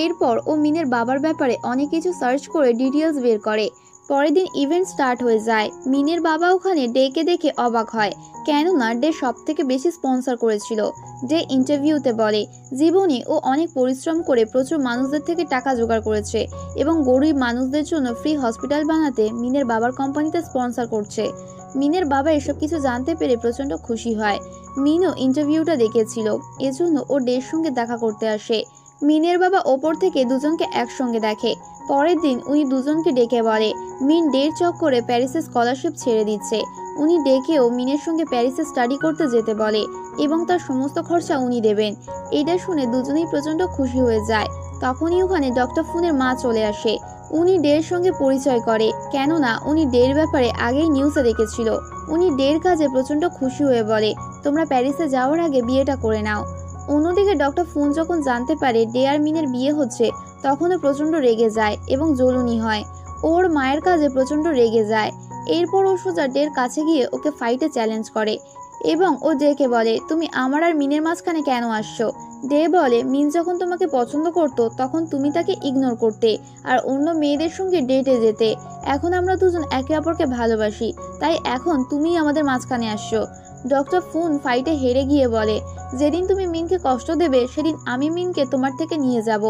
এরপর ও মিনের বাবার ব্যাপারে অনেক কিছু সার্চ করে ডিটেলস বের করে। পরের দিন ইভেন্ট স্টার্ট হয়ে যায়। মিনের বাবা ওখানে ডেকে দেখে অবাক হয়, কেননা ডে সব থেকে বেশি স্পন্সর করেছিল। ডে ইন্টারভিউতে বলে, জীবনে ও অনেক পরিশ্রম করে প্রচুর মানুষদের থেকে টাকা জোগাড় করেছে এবং গরিব মানুষদের জন্য ফ্রি হসপিটাল বানাতে মিনের বাবার কোম্পানিতে স্পন্সর করছে। মিনের বাবা এসব কিছু জানতে পেরে প্রচন্ড খুশি হয়। মিনও ইন্টারভিউটা দেখেছিল, এজন্য ও ডের সঙ্গে দেখা করতে আসে। মিনের বাবা ওপর থেকে দুজনকে একসঙ্গে দেখে। পরের দিন উনি দুজনকে ডেকে বলে, মিন ডের চক্করে প্যারিসে স্কলারশিপ ছেড়ে দিচ্ছে। উনি ডেকেও মিনের সঙ্গে প্যারিসে স্টাডি করতে যেতে বলে এবং তার সমস্ত খরচা উনি দেবেন। এটা শুনে দুজনেই প্রচন্ড খুশি হয়ে যায়। তখনই ওখানে ডক্টর ফুনের মা চলে আসে। উনি ডের সঙ্গে পরিচয় করে, কেননা উনি ডের ব্যাপারে আগেই নিউজে দেখেছিল। উনি ডের কাজে প্রচন্ড খুশি হয়ে বলে, তোমরা প্যারিসে যাওয়ার আগে বিয়েটা করে নাও। অন্যদিকে ডক্টর ফুন যখন জানতে পারে ডে আর মিনের বিয়ে হচ্ছে, তখনও প্রচন্ড রেগে যায় এবং জ্বলুনি হয়। ওর মায়ের কাজে প্রচন্ড রেগে যায়। এরপর ও সোজা ডের কাছে গিয়ে ওকে ফাইটে চ্যালেঞ্জ করে এবং ও ডেকে বলে, তুমি আমার আর মিনের মাঝখানে কেন আসছো? ডে বলে, মিন যখন তোমাকে পছন্দ করতো তখন তুমি তাকে ইগনোর করতে আর অন্য মেয়েদের সঙ্গে ডেটে যেতে। এখন আমরা দুজন একে অপরকে ভালোবাসি, তাই এখন তুমিই আমাদের মাঝখানে আসছো। ডক্টর ফুন ফাইটে হেরে গিয়ে বলে, যেদিন তুমি মিনকে কষ্ট দেবে সেদিন আমি মিনকে তোমার থেকে নিয়ে যাব।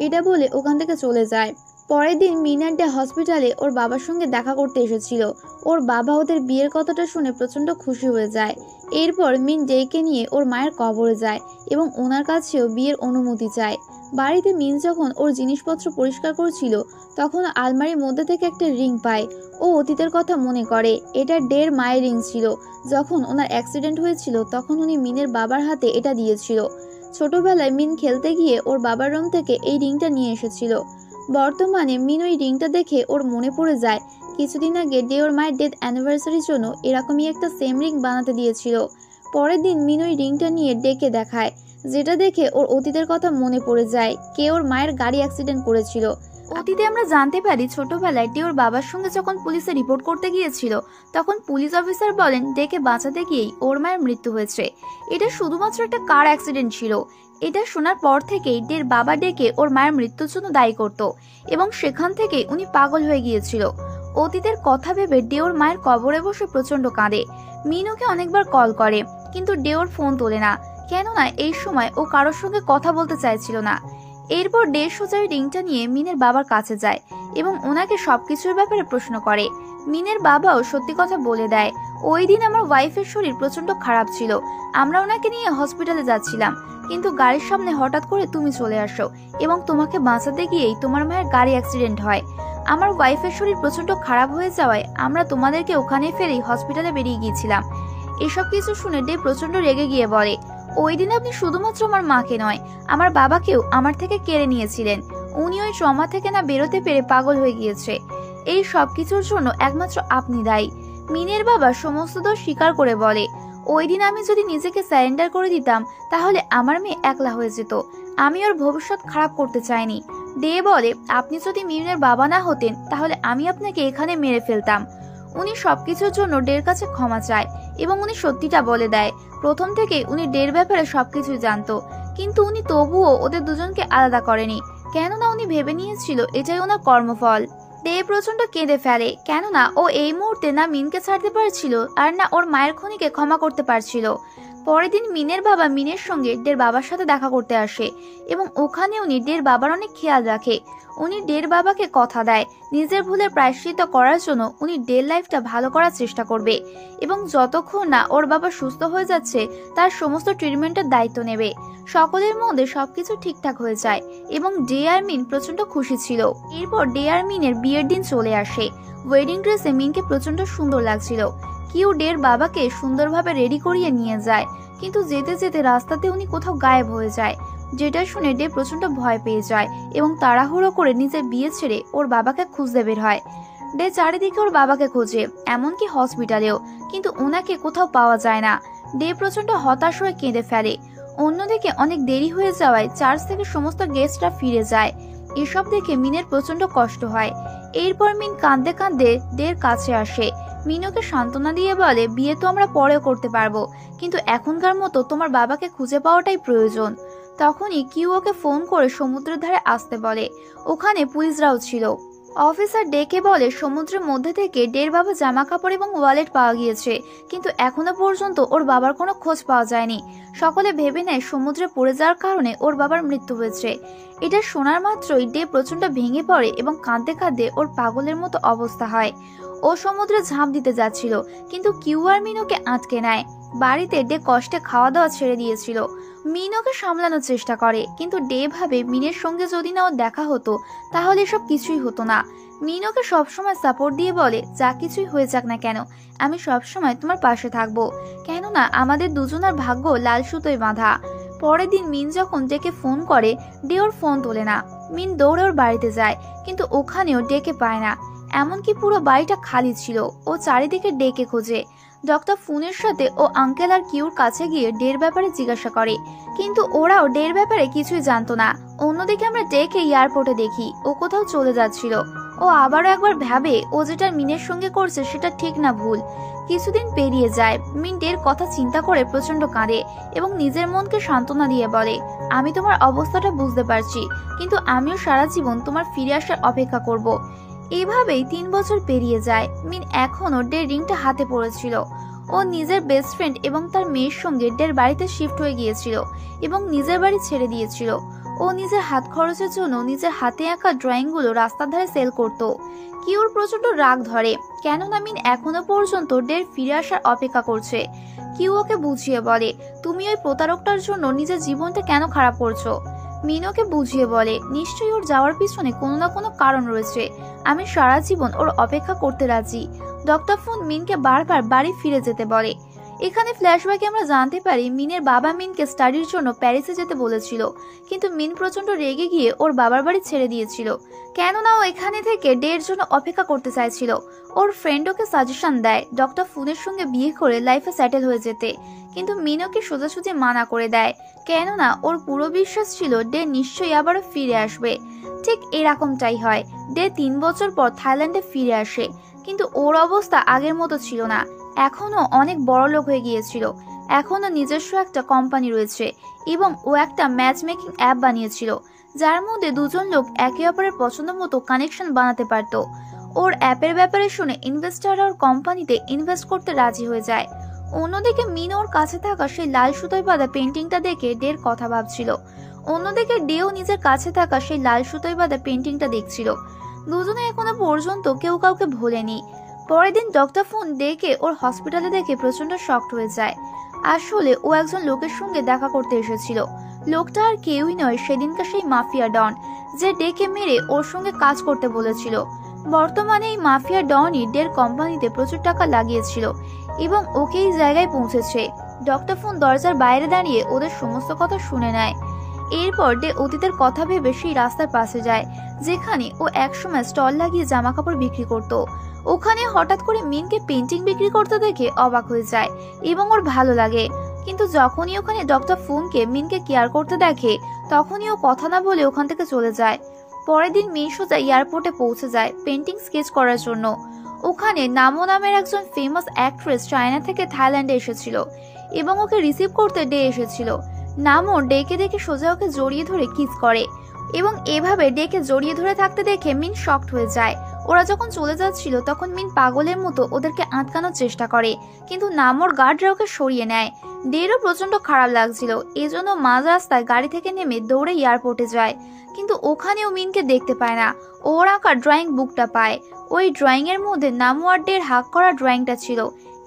এটা বলে ওখান থেকে চলে যায়। পরের দিন মিন আর ডে হসপিটালে ওর বাবার সঙ্গে দেখা করতে এসেছিল। ওর বাবা ওদের বিয়ের কথাটা শুনে প্রচন্ড খুশি হয়ে যায়। এরপর মিন ডেকে নিয়ে ওর মায়ের কবরে যায় এবং ওনার কাছেও বিয়ের অনুমতি চায়। বাড়িতে মিন যখন ওর জিনিসপত্র পরিষ্কার করছিল তখন আলমারির মধ্যে থেকে একটা রিং পায়। ও অতীতের কথা মনে করে, এটা ডের মায়ের রিং ছিল। যখন ওনার অ্যাক্সিডেন্ট হয়েছিল তখন উনি মিনের বাবার হাতে এটা দিয়েছিল। ছোটবেলায় মিন খেলতে গিয়ে ওর বাবার রুম থেকে এই রিংটা নিয়ে এসেছিল। বর্তমানে মিন ওই রিংটা দেখে ওর মনে পড়ে যায় কিছুদিন আগে ডে ওর মায়ের ডেথ অ্যানিভার্সারির জন্য এরকমই একটা সেম রিং বানাতে দিয়েছিল। পরের দিন মিন ওই রিংটা নিয়ে ডেকে দেখায়, যেটা দেখে ওর অতীতের কথা মনে পড়ে যায়, কে ওর মায়ের গাড়ি অ্যাক্সিডেন্ট করেছিল। অতীতে আমরা জানতে পারি ছোটবেলায় ডে ওর বাবার সঙ্গে যখন পুলিশে রিপোর্ট করতে গিয়েছিল তখন পুলিশ অফিসার বলেন ডেকে বাঁচাতে গিয়েই ওর মায়ের মৃত্যু হয়েছে। এটা শুধুমাত্র একটা কার অ্যাক্সিডেন্ট ছিল। এটা শোনার পর থেকেই ডের বাবা ডেকে ওর মায়ের মৃত্যুর জন্য দায়ী করত এবং সেখান থেকেই উনি পাগল হয়ে গিয়েছিল। অতীতের কথা ভেবে ডে ওর মায়ের কবরে বসে প্রচন্ড কাঁদে। মিন ওকে অনেকবার কল করে কিন্তু ডে ওর ফোন তোলে না, কেননা এই সময় ও কারোর সঙ্গে কথা বলতে চাইছিল না। এরপর ডে সোজা রিংটা নিয়ে মিনের বাবার কাছে যায় এবং ওনাকে সবকিছুর ব্যাপারে প্রশ্ন করে। মিনের বাবাও সত্যি কথা বলে দেয়, ওই দিন আমার ওয়াইফের শরীর প্রচন্ড খারাপ ছিল, আমরা ওনাকে নিয়ে হসপিটালে যাচ্ছিলাম, কিন্তু গাড়ির সামনে হঠাৎ করে তুমি চলে আসো এবং তোমাকে বাঁচাতে গিয়েই তোমার মায়ের গাড়ি অ্যাক্সিডেন্ট হয়। আমার ওয়াইফের শরীর প্রচন্ড খারাপ হয়ে যাওয়ায় আমরা তোমাদেরকে ওখানে ফেলেই হসপিটালে বেরিয়ে গিয়েছিলাম। এসব কিছু শুনে ডে প্রচন্ড রেগে গিয়ে বলে, ওই দিন আপনি শুধুমাত্র আমার মাকে নয় আমার বাবাকেও আমার থেকে কেড়ে নিয়েছিলেন। উনি ওই ট্রমা থেকে না বেরোতে পেরে পাগল হয়ে গিয়েছে। এই সব কিছুর জন্য একমাত্র আপনি দায়ী। মিনের বাবা সমস্ত দোষ স্বীকার করে বলে, ওই দিন আমি যদি নিজেকে স্যারেন্ডার করে দিতাম তাহলে আমার মেয়ে একলা হয়ে যেত, আমি ওর ভবিষ্যৎ খারাপ করতে চাইনি। ডে বলে, আপনি যদি মিনের বাবা না হতেন তাহলে আমি আপনাকে এখানে মেরে ফেলতাম। উনি সবকিছুর জন্য ডের কাছে ক্ষমা চায় এবং উনি সত্যিটা বলে দেয়, প্রথম থেকে উনি ডের ব্যাপারে সবকিছু জানতো, কিন্তু উনি তবুও ওদের দুজনকে আলাদা করেনি, কেননা উনি ভেবে নিয়েছিল এটাই ওনার কর্মফল। ডে প্রচন্ড কেঁদে ফেলে, কেননা ও এই মুহূর্তে না মিনকে ছাড়তে পারছিল আর না ওর মায়ের খুনিকে ক্ষমা করতে পারছিল। পরের দিন মিনের বাবা মিনের সঙ্গে ডের বাবার সাথে দেখা করতে আসে এবং ওখানে উনি ডের বাবার অনেক খেয়াল রাখে। উনি ডের বাবাকে কথা দেয় নিজের ভুলের প্রায়শ্চিত্ত করার জন্য উনি ডের লাইফটা ভালো করার চেষ্টা করবে এবং যতক্ষণ না ওর বাবা সুস্থ হয়ে যাচ্ছে তার সমস্ত ট্রিটমেন্টের দায়িত্ব নেবে। সকলের মধ্যে সবকিছু ঠিকঠাক হয়ে যায় এবং ডে আর মিন প্রচন্ড খুশি ছিল। এরপর ডে আর মিনের বিয়ের দিন চলে আসে। ওয়েডিং ড্রেসে মিনকে প্রচন্ড সুন্দর লাগছিল। কিউ ডের বাবাকে সুন্দরভাবে রেডি করিয়ে নিয়ে যায়, কিন্তু যেতে যেতে রাস্তাতে উনি কোথাও গায়েব হয়ে যায়, যেটা শুনে ডে প্রচন্ড ভয় পেয়ে যায় এবং তাড়াহুড়ো করে নিজের বিয়ে ছেড়ে ওর বাবাকে খুঁজতে বের হয়। ডে চারিদিকে ওর বাবাকে খোঁজে, এমনকি হসপিটালেও, কিন্তু ওনাকে কোথাও পাওয়া যায় না। ডে প্রচন্ড হতাশ হয়ে কেঁদে ফেলে। অন্যদিকে অনেক দেরি হয়ে যাওয়ায় চার্চ থেকে সমস্ত গেস্টরা ফিরে যায়। এসব দেখে মিনের প্রচন্ড কষ্ট হয়। এরপর মিন কাঁদতে কাঁদতে ডের কাছে আসে। মিন ওকে সান্ত্বনা দিয়ে বলে, বিয়ে তো আমরা পরেও করতে পারবো, কিন্তু এখনকার মতো তোমার বাবাকে খুঁজে পাওয়াটাই প্রয়োজন। তখনই কিউ ওকে ফোন করে সমুদ্রের ধারে আসতে বলে। ওখানে পুলিশরাও ছিল। অফিসার ডেকে বলে, সমুদ্রের মধ্যে থেকে ডের বাবা জামা কাপড় এবং ওয়ালেট পাওয়া গিয়েছে, কিন্তু এখনো পর্যন্ত ওর বাবার কোনো খোঁজ পাওয়া যায়নি। সকলে ভেবে নেয় সমুদ্রে পড়ে যাওয়ার কারণে ওর বাবার মৃত্যু হয়েছে। এটা শোনার মাত্রই ডে প্রচন্ড ভেঙে পড়ে এবং কাঁদতে কাঁদতে ওর পাগলের মতো অবস্থা হয়। ও সমুদ্রে ঝাঁপ দিতে যাচ্ছিল, কিন্তু কিউ আর মিন ওকে আটকে নেয়। বাড়িতে ডে কষ্টে খাওয়া দাওয়া ছেড়ে দিয়েছিল। মিন ওকে সামলানোর চেষ্টা করে, কিন্তু ডে ভাবে মিনের সঙ্গে যদি না ওর দেখা হতো তাহলে এসব কিছুই হতো না। মিন ওকে সবসময় সাপোর্ট দিয়ে বলে, যা কিছুই হয়ে যাক না কেন আমি সবসময় তোমার পাশে থাকবো, কেননা আমাদের দুজনের ভাগ্য লাল সুতোয় বাঁধা। পরের দিন মিন যখন ডেকে ফোন করে, ডে ওর ফোন তোলে না। মিন দৌড়ে ওর বাড়িতে যায়, কিন্তু ওখানেও ডেকে পায় না। এমনকি পুরো বাড়িটা খালি ছিল। ও চারিদিকে ডেকে খোঁজে। ডক্টর ফুনের সাথে ও আঙ্কেল আর কিউর কাছে গিয়ে ডের ব্যাপারে জিজ্ঞাসা করে, কিন্তু ওরাও ডের ব্যাপারে কিছুই জানতো না। অন্যদিকে আমরা ডেকে এয়ারপোর্টে দেখি ও কোথাও চলে যাচ্ছিল। ও আবারও একবার ভাবে ও যেটা মিনের সঙ্গে করছে সেটা ঠিক না ভুল। কিছুদিন পেরিয়ে যায়। মিন ডের কথা চিন্তা করে প্রচন্ড কাঁদে এবং নিজের মনকে সান্ত্বনা দিয়ে বলে, আমি তোমার অবস্থাটা বুঝতে পারছি, কিন্তু আমিও সারা জীবন তোমার ফিরে আসার অপেক্ষা করব। এইভাবেই 3 বছর পেরিয়ে যায়। মিন এখনো ডের রিংটা হাতে পড়েছিল। ও নিজের বেস্ট ফ্রেন্ড এবং তার মেয়ের সঙ্গে ডের বাড়িতে শিফট হয়ে গিয়েছিল এবং নিজের বাড়ি ছেড়ে দিয়েছিল। ও নিজের হাত খরচের জন্য নিজের হাতে আঁকা ড্রয়িংগুলো রাস্তার ধারে সেল করত। কিউর প্রচন্ড রাগ ধরে, কেননা মিন এখনো পর্যন্ত ডের ফিরে আসার অপেক্ষা করছে। কিউ ওকে বুঝিয়ে বলে, তুমি ওই প্রতারকটার জন্য নিজের জীবনটা কেন খারাপ করছো। মিন ওকে বুঝিয়ে বলে, নিশ্চয়ই ওর যাওয়ার পিছনে কোনো না কোনো কারণ রয়েছে, আমি সারা জীবন ওর অপেক্ষা করতে রাজি। ডক্টর ফুন মিনকে বারবার বাড়ি ফিরে যেতে বলে। এখানে ফ্ল্যাশব্যাকে আমরা জানতে পারি মিনের বাবা মিনকে স্টাডির জন্য প্যারিসে যেতে বলেছিল, কিন্তু মিন প্রচন্ড রেগে গিয়ে ওর বাবার বাড়ি ছেড়ে দিয়েছিল, কেননা ও এখানে থেকে ডের জন্য অপেক্ষা করতে চাইছিল। ওর ফ্রেন্ড ওকে সাজেশন দেয় ডক্টর ফুনের সঙ্গে বিয়ে করে লাইফে সেটেল হয়ে যেতে, কিন্তু মিন ওকে সোজাসুজি মানা করে দেয়, কেননা ওর পুরো বিশ্বাস ছিল ডে নিশ্চয়ই আবারও ফিরে আসবে। ঠিক এরকমটাই হয়। ডে 3 বছর পর থাইল্যান্ডে ফিরে আসে, কিন্তু ওর অবস্থা আগের মতো ছিল না। এখনো অনেক বড় লোক হয়ে গিয়েছিল, এখনো নিজস্ব একটা কোম্পানি রয়েছে এবং ও একটা ম্যাচ মেকিং অ্যাপ বানিয়েছিল, যার মধ্যে দুজন লোক একে অপরের পছন্দ মতো কানেকশন বানাতে পারত। ওর অ্যাপের ব্যাপারে শুনে ইনভেস্টাররা ওর কোম্পানিতে ইনভেস্ট করতে রাজি হয়ে যায়। অন্যদিকে মিন ওর কাছে থাকা সেই লাল সুতোয় বাঁধা পেন্টিংটা দেখে ডের কথা ভাবছিল। অন্যদিকে ডেও নিজের কাছে থাকা সেই লাল সুতোয় বাঁধা পেন্টিংটা দেখছিল। দুজনে এখনো পর্যন্ত কেউ কাউকে ভোলেনি। পরের দিন ডক্টর ফুন ডেকে ওর হসপিটালে দেখে প্রচন্ড শকড হয়ে যায়। আসলে ও একজন লোকের সঙ্গে দেখা করতে এসেছিল। লোকটা আর কেউই নয়, সেদিনকার সেই মাফিয়া ডন, যে ডেকে মেরে ওর সঙ্গে কাজ করতে বলেছিল। বর্তমানে এই মাফিয়া ডনই ডের কোম্পানিতে প্রচুর টাকা লাগিয়েছিল এবং ওকে এই জায়গায় পৌঁছেছে। ডক্টর ফুন দরজার বাইরে দাঁড়িয়ে ওদের সমস্ত কথা শুনে নেয়। এরপর ডে অতীতের কথা ভেবে সেই রাস্তার পাশে যায় যেখানে ও একসময় স্টল লাগিয়ে জামা কাপড় বিক্রি করত। ওখানে হঠাৎ করে মিনকে পেন্টিং বিক্রি করতে দেখে অবাক হয়ে যায় এবং ওর ভালো লাগে, কিন্তু যখনই ওখানে ডক্টর ফুনকে মিনকে কেয়ার করতে দেখে তখনই ও কথা না বলে ওখান থেকে চলে যায়। পরের দিন মিন সোজা এয়ারপোর্টে পৌঁছে যায় পেন্টিং স্কেচ করার জন্য। ওখানে নামো নামের একজন ফেমাস অ্যাক্ট্রেস চায়না থেকে থাইল্যান্ডে এসেছিল এবং ওকে রিসিভ করতে ডে এসেছিল। নামো ডেকে দেখে সোজা ওকে জড়িয়ে ধরে কিস করে এবং এভাবে ডেকে জড়িয়ে ধরে থাকতে দেখে মিন শকড হয়ে যায়। ওরা যখন চলে যাচ্ছিল তখন মিন পাগলের মতো ওদেরকে আটকানোর চেষ্টা করে, কিন্তু নামোর গার্ডরা ওকে সরিয়ে নেয়। ডেরও প্রচন্ড খারাপ লাগছিল, এজন্য মাঝ রাস্তায় গাড়ি থেকে নেমে দৌড়ে এয়ারপোর্টে যায়, কিন্তু ওখানেও মিনকে দেখতে পায় না। ওর আঁকা ড্রয়িং বুকটা পায়। ওই ড্রয়িং এর মধ্যে নামো আর ডের হাক করা ড্রয়িংটা ছিল।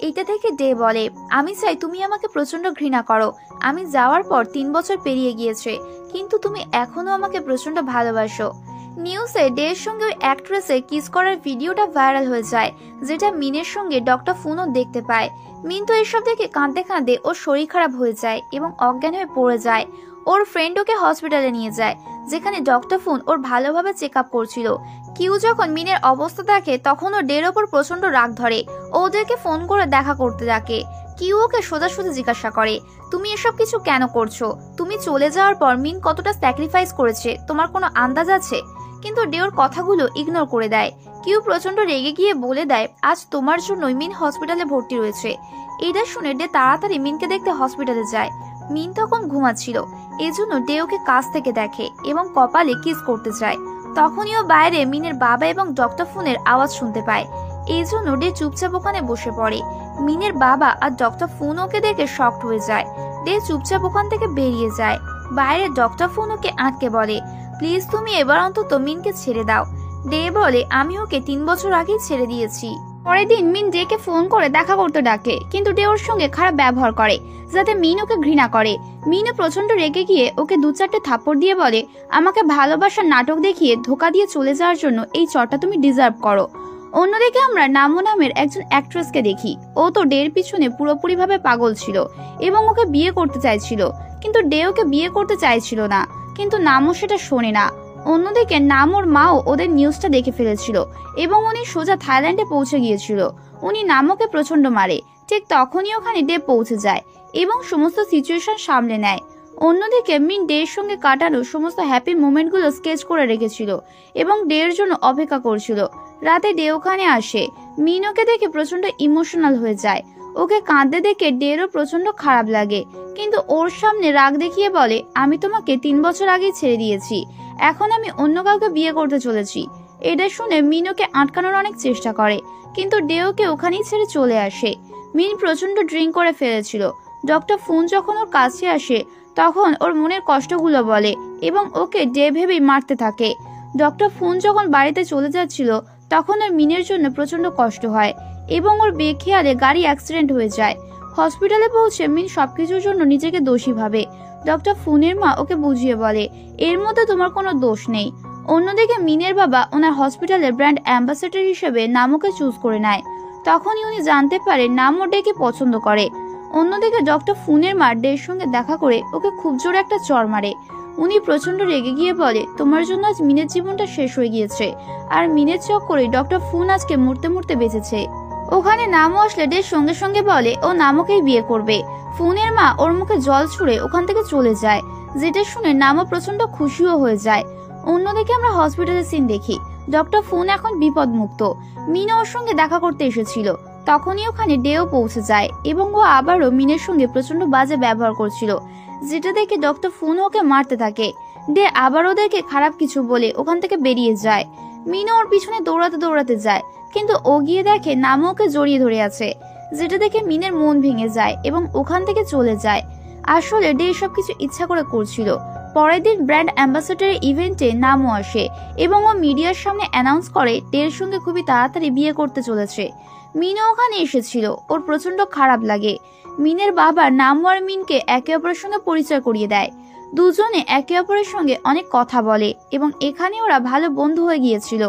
এইটা থেকে ডে বলে, আমি চাই তুমি আমাকে প্রচন্ড ঘৃণা করো। আমি যাওয়ার পর 3 বছর পেরিয়ে গিয়েছে, কিন্তু তুমি এখনো আমাকে প্রচন্ড ভালোবাসো। নিউজে ডের সঙ্গে ওই অ্যাক্ট্রেসের কিস করার ভিডিওটা ভাইরাল হয়ে যায়, যেটা মিনের সঙ্গে ডক্টর ফুনও দেখতে পায়। মিন তো এসব দেখে কাঁদতে কাঁদতে ওর শরীর খারাপ হয়ে যায় এবং অজ্ঞান হয়ে পড়ে যায়। ওর ফ্রেন্ড ওকে হসপিটালে নিয়ে যায়, যেখানে ডক্টর ফুন ওর ভালোভাবে চেক আপ করছিল। কিউ যখন মিনের অবস্থা দেখে তখন ও ডের ওপর প্রচন্ড রাগ ধরে, ওদেরকে ফোন করে দেখা করতে ডাকে। কিউ ওকে সোজাসুজি জিজ্ঞাসা করে, তুমি এসব কিছু কেন করছো? তুমি চলে যাওয়ার পর মিন কতটা স্যাক্রিফাইস করেছে তোমার কোনো আন্দাজ আছে? কিন্তু ডে ওর কথাগুলো ইগনোর করে দেয়। কিউ প্রচন্ড রেগে গিয়ে বলে দেয়, আজ তোমার জন্যই মিন হসপিটালে ভর্তি রয়েছে। এটা শুনে ডে তাড়াতাড়ি মিনকে দেখতে হসপিটালে যায়। মিন তখন ঘুমাচ্ছিল, এজন্য ডে ওকে কাছ থেকে দেখে এবং কপালে কিস করতে চায়। তখনই ও বাইরে মিনের বাবা এবং ডক্টর ফুনের আওয়াজ শুনতে পায়, এই জন্য ডে চুপচাপ ওখানে বসে পড়ে। মিনের বাবা আর ডক্টর ফুন ওকে দেখে শকড হয়ে যায়। ডে চুপচাপ ওখান থেকে বেরিয়ে যায়। বাইরে ডক্টর ফুন ওকে আটকে বলে, প্লিজ তুমি এবার অন্তত মিনকে ছেড়ে দাও। ডে বলে, আমি ওকে 3 বছর আগেই ছেড়ে দিয়েছি। পরের দিন মিন ডেকে ফোন করে দেখা করতে ডাকে, কিন্তু ডে ওর সঙ্গে খারাপ ব্যবহার করে, যাতে মিন ওকে ঘৃণা করে। মিনও প্রচন্ড রেগে গিয়ে ওকে 2-4টে থাপ্পড় দিয়ে বলে, আমাকে ভালোবাসার নাটক দেখিয়ে ধোকা দিয়ে চলে যাওয়ার জন্য এই চরটা তুমি ডিজার্ভ করো। অন্যদিকে আমরা নামো নামের একজন অ্যাক্ট্রেসকে দেখি। ও তো ডের পিছনে পুরোপুরিভাবে পাগল ছিল এবং ওকে বিয়ে করতে চাইছিল, কিন্তু ডে ওকে বিয়ে করতে চাইছিল না, কিন্তু নামও সেটা শোনে না। অন্যদিকে নামোর মাও ওদের নিউজটা দেখে ফেলেছিল এবং উনি সোজা থাইল্যান্ডে পৌঁছে গিয়েছিল। উনি নামোকে প্রচন্ড মারে। ঠিক তখনই ওখানে ডে পৌঁছে যায় এবং সমস্ত সিচুয়েশন সামলে নেয়। অন্যদিকে মিন ডের সঙ্গে কাটানো সমস্ত হ্যাপি মোমেন্টগুলো স্কেচ করে রেখেছিল এবং ডের জন্য অপেক্ষা করছিল। রাতে ডে ওখানে আসে। মিন ওকে দেখে প্রচন্ড ইমোশনাল হয়ে যায়। ওকে কাঁদতে দেখে ডেরও প্রচন্ড খারাপ লাগে, কিন্তু ওর সামনে রাগ দেখিয়ে বলে, আমি তোমাকে 3 বছর আগেই ছেড়ে দিয়েছি, এখন আমি অন্য কাউকে বিয়ে করতে চলেছি। এটা শুনে মিন ওকে আটকানোর অনেক চেষ্টা করে, কিন্তু ডে ওকে ওখানেই ছেড়ে চলে আসে। মিন প্রচন্ড ড্রিঙ্ক করে ফেলেছিল। ডক্টর ফুন যখন ওর কাছে আসে তখন ওর মনের কষ্টগুলো বলে এবং ওকে ডে ভেবেই মারতে থাকে। ডক্টর ফুন যখন বাড়িতে চলে যাচ্ছিল তখন ওর মিনের জন্য প্রচন্ড কষ্ট হয় এবং ওর বেখেয়ালে গাড়ি অ্যাক্সিডেন্ট হয়ে যায়। হসপিটালে পৌঁছে মিন সবকিছুর জন্য নিজেকে দোষী ভাবে। ডক্টর ফুনের মা ওকে বুঝিয়ে বলে, এর মধ্যে তোমার কোনো দোষ নেই। অন্যদিকে মিনের বাবা ওনার হসপিটালের ব্র্যান্ড অ্যাম্বাসেডর হিসেবে নামকে চুজ করে নেয়। তখনই উনি জানতে পারে নামও ডেকে পছন্দ করে। অন্যদিকে ডক্টর ফুনের মা ডের সঙ্গে দেখা করে ওকে খুব জোরে একটা চড় মারে। উনি প্রচন্ড রেগে গিয়ে বলে, তোমার জন্য আজ মিনের জীবনটা শেষ হয়ে গিয়েছে, আর মিনের চক্করে ডক্টর ফুন আজকে মরতে মরতে বেঁচেছে। ওখানে নামও আসলে ডের সঙ্গে সঙ্গে বলে ও নামকেই বিয়ে করবে। ফুনের মা ওর মুখে জল ছুঁড়ে ওখান থেকে চলে যায়, যেটা শুনে নামও প্রচন্ড খুশিও হয়ে যায়। অন্যদিকে আমরা হসপিটালের সিন দেখি। ডক্টর ফুন এখন বিপদমুক্ত। মিন ওর সঙ্গে দেখা করতে এসেছিল। তখনই ওখানে ডেও পৌঁছে যায় এবং ও আবারও মিনের সঙ্গে প্রচন্ড বাজে ব্যবহার করছিল, যেটা দেখে ডক্টর ফুন ওকে মারতে থাকে। ডে আবার ওদেরকে খারাপ কিছু বলে ওখান থেকে বেরিয়ে যায়। মিন ওর পিছনে দৌড়াতে দৌড়াতে যায়, কিন্তু ও গিয়ে দেখে নামও ওকে জড়িয়ে ধরে আছে, যেটা দেখে মিনের মন ভেঙে যায় এবং ওখান থেকে চলে যায়। আসলে ডে সবকিছু ইচ্ছা করে করছিল। পরের দিন ব্র্যান্ড অ্যাম্বাসেডারের ইভেন্টে নামও আসে এবং ও মিডিয়ার সামনে অ্যানাউন্স করে ডের সঙ্গে খুবই তাড়াতাড়ি বিয়ে করতে চলেছে। মিনও ওখানে এসেছিল। ওর প্রচন্ড খারাপ লাগে। মিনের বাবা নামও আর মিনকে একে অপরের সঙ্গে পরিচয় করিয়ে দেয়। দুজনে একে অপরের সঙ্গে অনেক কথা বলে এবং এখানে ওরা ভালো বন্ধু হয়ে গিয়েছিল।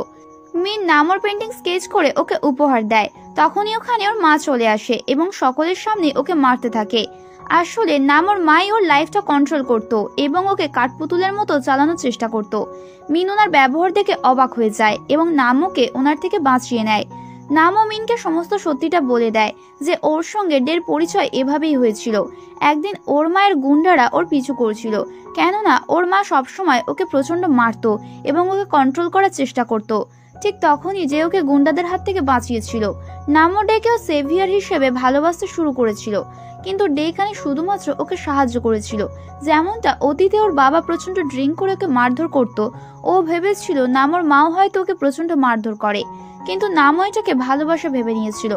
মিন নামর পেন্টিং স্কেচ করে ওকে উপহার দেয়। তখনই ওখানে ওর মা চলে আসে এবং সকলের সামনে ওকে মারতে থাকে। আসলে নামর মাই ওর লাইফটা কন্ট্রোল করত এবং ওকে কাঠপুতুলের মতো চালানোর চেষ্টা করত। মিন ওনার ব্যবহার দেখে অবাক হয়ে যায় এবং নামকে ওনার থেকে বাঁচিয়ে নেয়। নামও মিনকে সমস্ত সত্যিটা বলে দেয় যে ওর সঙ্গে ডের পরিচয় এভাবেই হয়েছিল। একদিন ওর মায়ের গুন্ডারা ওর পিছু করছিল, কেননা ওর মা সবসময় ওকে প্রচন্ড মারত এবং ওকে কন্ট্রোল করার চেষ্টা করত। ঠিক তখনই যে ওকে গুন্ডাদের হাত থেকে বাঁচিয়েছিল। নামও ডেকেও সেভিয়ার হিসেবে ভালোবাসতে শুরু করেছিল, কিন্তু ডে এখানে শুধুমাত্র ওকে সাহায্য করেছিল। যেমনটা অতীতে ওর বাবা প্রচন্ড ড্রিঙ্ক করে ওকে মারধর করত, ও ভেবেছিল নামর মাও হয়তো ওকে প্রচন্ড মারধর করে, কিন্তু নামও এটাকে ভালোবাসা ভেবে নিয়েছিল।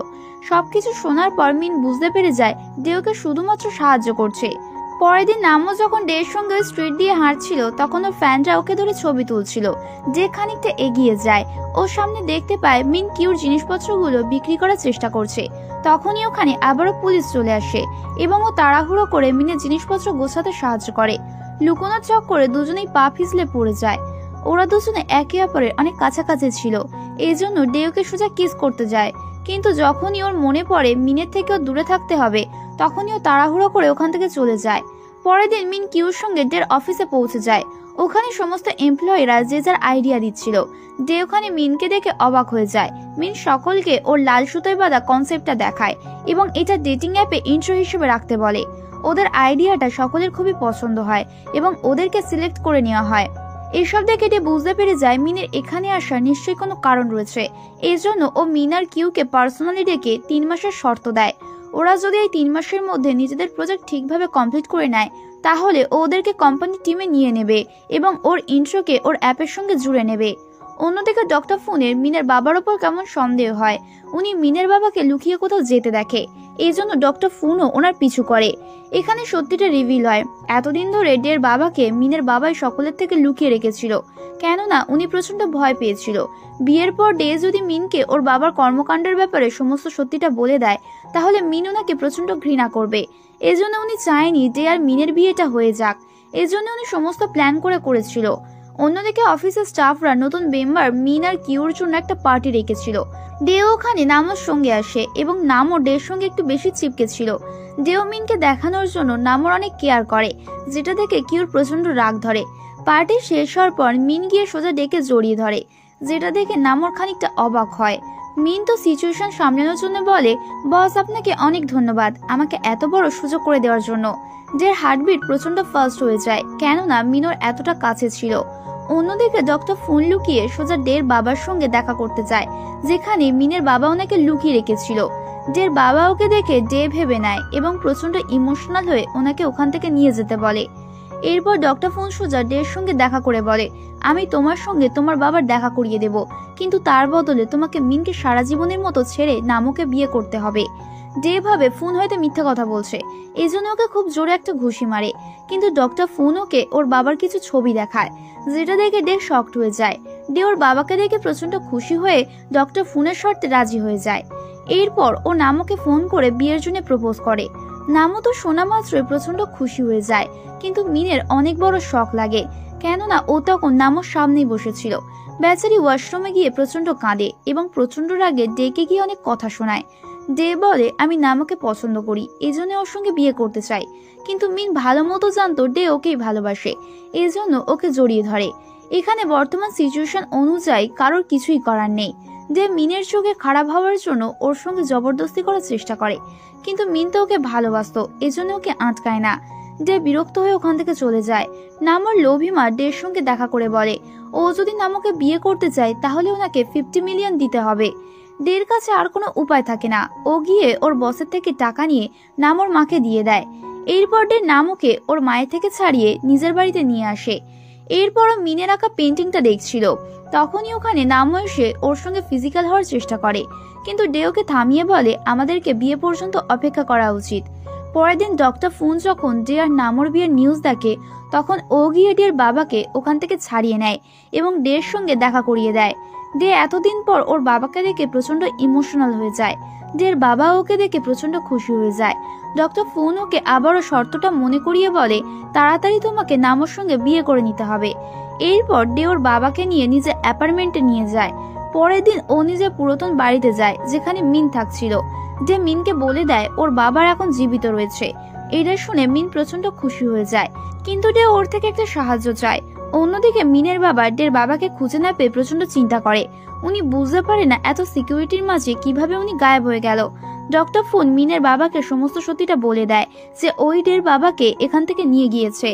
সবকিছু শোনার পর মিন বুঝতে পেরে যায় ডে ওকে শুধুমাত্র সাহায্য করছে। পরের দিন নামও যখন ডের সঙ্গে স্ট্রিট দিয়ে হাঁটছিল তখন ওর ফ্যানরা ওকে ধরে ছবি তুলছিল। ডে খানিকটা এগিয়ে যায়। ওর সামনে দেখতে পায় মিন কিউর জিনিসপত্রগুলো বিক্রি করার চেষ্টা করছে। তখনই ওখানে আবারও পুলিশ চলে আসে এবং ও তাড়াহুড়ো করে মিনের জিনিসপত্র গোছাতে সাহায্য করে। লুকোনোর চক্করে দুজনেই পা পিছলে পড়ে যায়। ওরা দুজনে একে অপরের অনেক কাছাকাছি ছিল, এই জন্য ডে ওকে সোজা কিস করতে যায়। কিন্তু যখনই ওর মনে পড়ে মিনের থেকেও দূরে থাকতে হবে, তখনই ও তাড়াহুড়ো করে ওখান থেকে চলে যায়। পরের দিন মিন কিউর সঙ্গে ডের অফিসে পৌঁছে যায়। ওখানে সমস্ত এমপ্লয়িরা যে যার আইডিয়া দিচ্ছিল। ডে ওখানে মিনকে দেখে অবাক হয়ে যায়। মিন সকলকে ওর লাল সুতোয় বাঁধা কনসেপ্টটা দেখায় এবং এটা ডেটিং অ্যাপে ইন্ট্রো হিসেবে রাখতে বলে। ওদের আইডিয়াটা সকলের খুবই পছন্দ হয় এবং ওদেরকে সিলেক্ট করে নেওয়া হয়। এসব দেখে ডে বুঝতে পেরে যায় মিনের এখানে আসার নিশ্চয়ই কোনো কারণ রয়েছে। এই জন্য ও মিন আর কিউকে পার্সোনালি ডেকে 3 মাসের শর্ত দেয়। ওরা যদি এই 3 মাসের মধ্যে নিজেদের প্রজেক্ট ঠিকভাবে কমপ্লিট করে নেয়, তাহলে ও ওদেরকে কোম্পানি টিমে নিয়ে নেবে এবং ওর ইন্ট্রোকে ওর অ্যাপের সঙ্গে জুড়ে নেবে। অন্যদিকে ডক্টর ফুনের মিনের বাবার ওপর কেমন সন্দেহ হয়। উনি মিনের বাবাকে লুকিয়ে কোথাও যেতে দেখে, এই জন্য ডক্টর ফুনও ওনার পিছু করে। এখানে সত্যিটা রিভিল হয়, এতদিন ধরে ডের বাবাকে মিনের বাবাই সকলের থেকে লুকিয়ে রেখেছিল, কেননা উনি প্রচন্ড ভয় পেয়েছিল। বিয়ের পর ডে যদি মিনকে ওর বাবার কর্মকাণ্ডের ব্যাপারে সমস্ত সত্যিটা বলে দেয়, তাহলে মিন ওনাকে প্রচন্ড ঘৃণা করবে। এজন্য উনি চায়নি ডে আর মিনের বিয়েটা হয়ে যাক, এজন্য উনি সমস্ত প্ল্যান করেছিল। অন্যদিকে অফিসের স্টাফরা নতুন মেম্বার মিন আর কিউর জন্য একটা পার্টি রেখেছিল। ডেও ওখানে নামোর সঙ্গে আসে এবং নামও ডের সঙ্গে একটু বেশি চিপকে ছিল। ডেও মিনকে দেখানোর জন্য নামোর অনেক কেয়ার করে, যেটা দেখে কিউর প্রচন্ড রাগ ধরে। পার্টি শেষ হওয়ার পর মিন গিয়ে সোজা ডেকে জড়িয়ে ধরে, যেটা দেখে নামোর খানিকটা অবাক হয়। মিন তো সিচুয়েশন সামলানোর জন্য বলে, বস আপনাকে অনেক ধন্যবাদ আমাকে এত বড় সুযোগ করে দেওয়ার জন্য। ডের হার্টবিট প্রচন্ড ফাস্ট হয়ে যায়, কেননা মিনোর এতটা কাছে ছিল। অন্যদিকে ডক্টর ফোন লুকিয়ে সোজা ডের বাবার সঙ্গে দেখা করতে যায়, যেখানে মিনের বাবা ওনাকে লুকিয়ে রেখেছিল। ডের বাবা ওকে দেখে ডে ভেবে নেয় এবং প্রচন্ড ইমোশনাল হয়ে ওনাকে ওখান থেকে নিয়ে যেতে বলে। এরপর ডক্টর ফোন সোজা ডের সঙ্গে দেখা করে বলে, আমি তোমার সঙ্গে তোমার বাবার দেখা করিয়ে দেব, কিন্তু তার বদলে তোমাকে মিনকে সারা জীবনের মতো ছেড়ে নামকে বিয়ে করতে হবে। ডে ভাবে ফোন হয়তো মিথ্যা কথা বলছে, এই জন্য ওকে খুব জোরে একটা ঘুষি মারে। কিন্তু ডক্টর ফোন ওকে ওর বাবার কিছু ছবি দেখায়, যেটা দেখে ডে শকড হয়ে যায়। ডে ওর বাবাকে দেখে প্রচন্ড খুশি হয়ে ডক্টর ফোনের শর্তে রাজি হয়ে যায়। এরপর ও নামকে ফোন করে বিয়ের জন্য প্রপোজ করে। নামও তো শোনা মাত্রই প্রচন্ড খুশি হয়ে যায়, কিন্তু মিনের অনেক বড় শক লাগে, কেননা ও তখন নামর সামনেই বসেছিল। বেচারি ওয়াশরুমে গিয়ে প্রচন্ড কাঁদে এবং প্রচন্ড রাগে ডেকে গিয়ে অনেক কথা শোনায়। ডে বলে, আমি নামকে পছন্দ করি, এই জন্য ওর সঙ্গে বিয়ে করতে চাই। কিন্তু মিন ভালো মতো জানতো ডে ওকেই ভালোবাসে, এই জন্য ওকে জড়িয়ে ধরে। এখানে বর্তমান সিচুয়েশন অনুযায়ী কারোর কিছুই করার নেই। ডে মিনের চোখে খারাপ হওয়ার জন্য ওর সঙ্গে জবরদস্তি করার চেষ্টা করে, কিন্তু মিন তো ওকে ভালোবাসতো, এজন্য ওকে আটকায় না। ডে বিরক্ত হয়ে ওখান থেকে চলে যায়। নামর লোভিমা ডের সঙ্গে দেখা করে বলে, ও যদি নামকে বিয়ে করতে চায় তাহলে ওনাকে 50 মিলিয়ন দিতে হবে। ডের কাছে আর কোনো উপায় থাকে না, ও গিয়ে ওর বসের থেকে টাকা নিয়ে নামর মাকে দিয়ে দেয়। এরপর ডে নামকে ওর মায়ের থেকে ছাড়িয়ে নিজের বাড়িতে নিয়ে আসে। এরপরও মিনের আঁকা পেন্টিংটা দেখছিল, তখনই ওখানে নামও এসে ওর সঙ্গে ফিজিক্যাল হওয়ার চেষ্টা করে, কিন্তু ডে ওকে থামিয়ে বলে, আমাদেরকে বিয়ে পর্যন্ত অপেক্ষা করা উচিত। পরের দিন ডক্টর ফোন যখন ডে আর নামর বিয়ের নিউজ দেখে, তখন ও গিয়ে ডের বাবাকে ওখান থেকে ছাড়িয়ে নেয় এবং ডের সঙ্গে দেখা করিয়ে দেয়। ডে এতদিন পর ওর বাবাকে দেখে প্রচন্ড ইমোশনাল হয়ে যায়। ডের বাবা ওকে দেখে প্রচন্ড খুশি হয়ে যায়। ডক্টর ফোন ওকে আবারও শর্তটা মনে করিয়ে বলে, তাড়াতাড়ি তোমাকে নামর সঙ্গে বিয়ে করে নিতে হবে। এরপর ডে ওর বাবাকে নিয়ে নিজের অ্যাপার্টমেন্টে নিয়ে যায়। পরের দিন ও নিজের পুরাতন বাড়িতে যায়, যেখানে মিন থাকছিল। ডে মিনকে বলে দেয় ওর বাবার এখন জীবিত রয়েছে। এটা শুনে মিন প্রচন্ড খুশি হয়ে যায়, কিন্তু ডে ওর থেকে একটা সাহায্য চায়। অন্যদিকে মিনের বাবা ডের বাবাকে খুঁজে না পেয়ে প্রচন্ড চিন্তা করে। উনি বুঝতে পারে না এত সিকিউরিটির মাঝে কিভাবে উনি গায়েব হয়ে গেল। ডক্টর ফোন মিনের বাবাকে সমস্ত সত্যিটা বলে দেয় যে ওই ডের বাবাকে এখান থেকে নিয়ে গিয়েছে।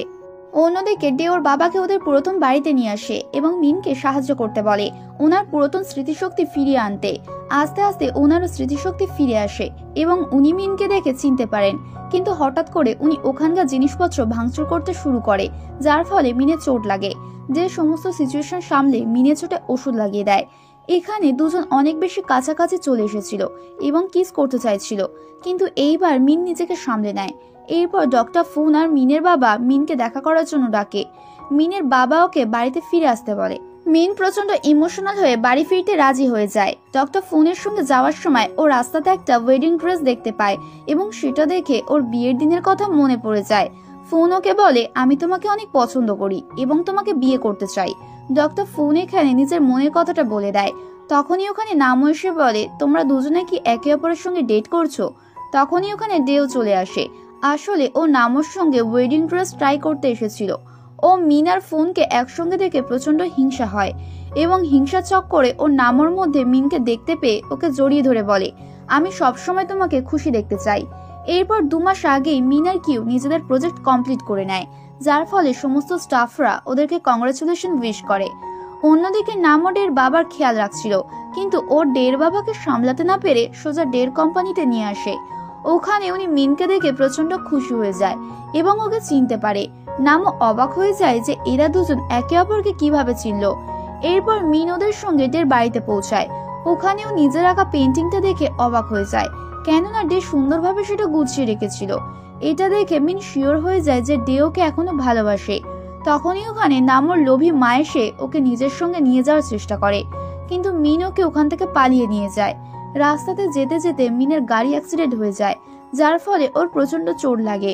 অন্যদিকে ডে ওর বাবাকে ওদের পুরাতন বাড়িতে নিয়ে আসে এবং মিনকে সাহায্য করতে বলে ওনার পুরাতন স্মৃতিশক্তি ফিরিয়ে আনতে। আস্তে আস্তে ওনারও স্মৃতিশক্তি ফিরে আসে এবং উনি মিনকে দেখে চিনতে পারেন, কিন্তু হঠাৎ করে উনি ওখানকার জিনিসপত্র ভাঙচুর করতে শুরু করে, যার ফলে মিনের চোট লাগে। যে সমস্ত সিচুয়েশন সামলে মিনের চোটে ওষুধ লাগিয়ে দেয়। এখানে দুজন অনেক বেশি কাছাকাছি চলে এসেছিল এবং কিস করতে চাইছিল, কিন্তু এইবার মিন নিজেকে সামলে নেয়। এরপর ডক্টর ফোন আর মিনের বাবা মিনকে দেখা করার জন্য ডাকে। মিনের বাবা ওকে বাড়িতে ফিরে আসতে বলে। মিন প্রচন্ড ইমোশনাল হয়ে বাড়ি ফিরতে রাজি হয়ে যায়। ডক্টর ফোনের সঙ্গে যাওয়ার সময় ও রাস্তাতে একটা ওয়েডিং ড্রেস দেখতে পায় এবং সেটা দেখে ওর বিয়ের দিনের কথা মনে পড়ে যায়। ফোন ওকে বলে, আমি তোমাকে অনেক পছন্দ করি এবং তোমাকে বিয়ে করতে চাই। ডক্টর ফোন এখানে নিজের মনের কথাটা বলে দেয়। তখনই ওখানে নামও এসে বলে, তোমরা দুজনে কি একে অপরের সঙ্গে ডেট করছো? তখনই ওখানে ডেও চলে আসে। আসলে ও নামর সঙ্গে ওয়েডিং ড্রেস ট্রাই করতে এসেছিল। ও মিন আর ফোনকে একসঙ্গে দেখে প্রচন্ড হিংসা হয় এবং হিংসা চক্করে ও নামর মধ্যে মিনকে দেখতে পেয়ে ওকে জড়িয়ে ধরে বলে, আমি সবসময় তোমাকে খুশি দেখতে চাই। এরপর 2 মাস আগেই মিন আর কিউ নিজেদের প্রজেক্ট কমপ্লিট করে নেয়, যার ফলে সমস্ত স্টাফরা ওদেরকে কংগ্রেচুলেশন উইশ করে। অন্যদিকে নামও ডের বাবার খেয়াল রাখছিল, কিন্তু ও ডের বাবাকে সামলাতে না পেরে সোজা ডের কোম্পানিতে নিয়ে আসে। ওখানে উনি মিনকে দেখে প্রচন্ড খুশি হয়ে যায় এবং ওকে চিনতে পারে। নামও অবাক হয়ে যায় যে এরা দুজন একে অপরকে কিভাবে চিনল। এরপর মিন ওদের সঙ্গে ডের বাড়িতে পৌঁছায়। ওখানেও নিজের আঁকা পেন্টিংটা দেখে অবাক হয়ে যায়, কেননা ডে সুন্দরভাবে সেটা গুছিয়ে রেখেছিল। এটা দেখে মিন শিওর হয়ে যায় যে ডে ওকে এখনো ভালোবাসে। তখনই ওখানে নামর লোভী মা এসে ওকে নিজের সঙ্গে নিয়ে যাওয়ার চেষ্টা করে, কিন্তু মিন ওকে ওখান থেকে পালিয়ে নিয়ে যায়। রাস্তাতে যেতে যেতে মিনের গাড়ি অ্যাক্সিডেন্ট হয়ে যায়, যার ফলে ওর প্রচন্ড চোট লাগে।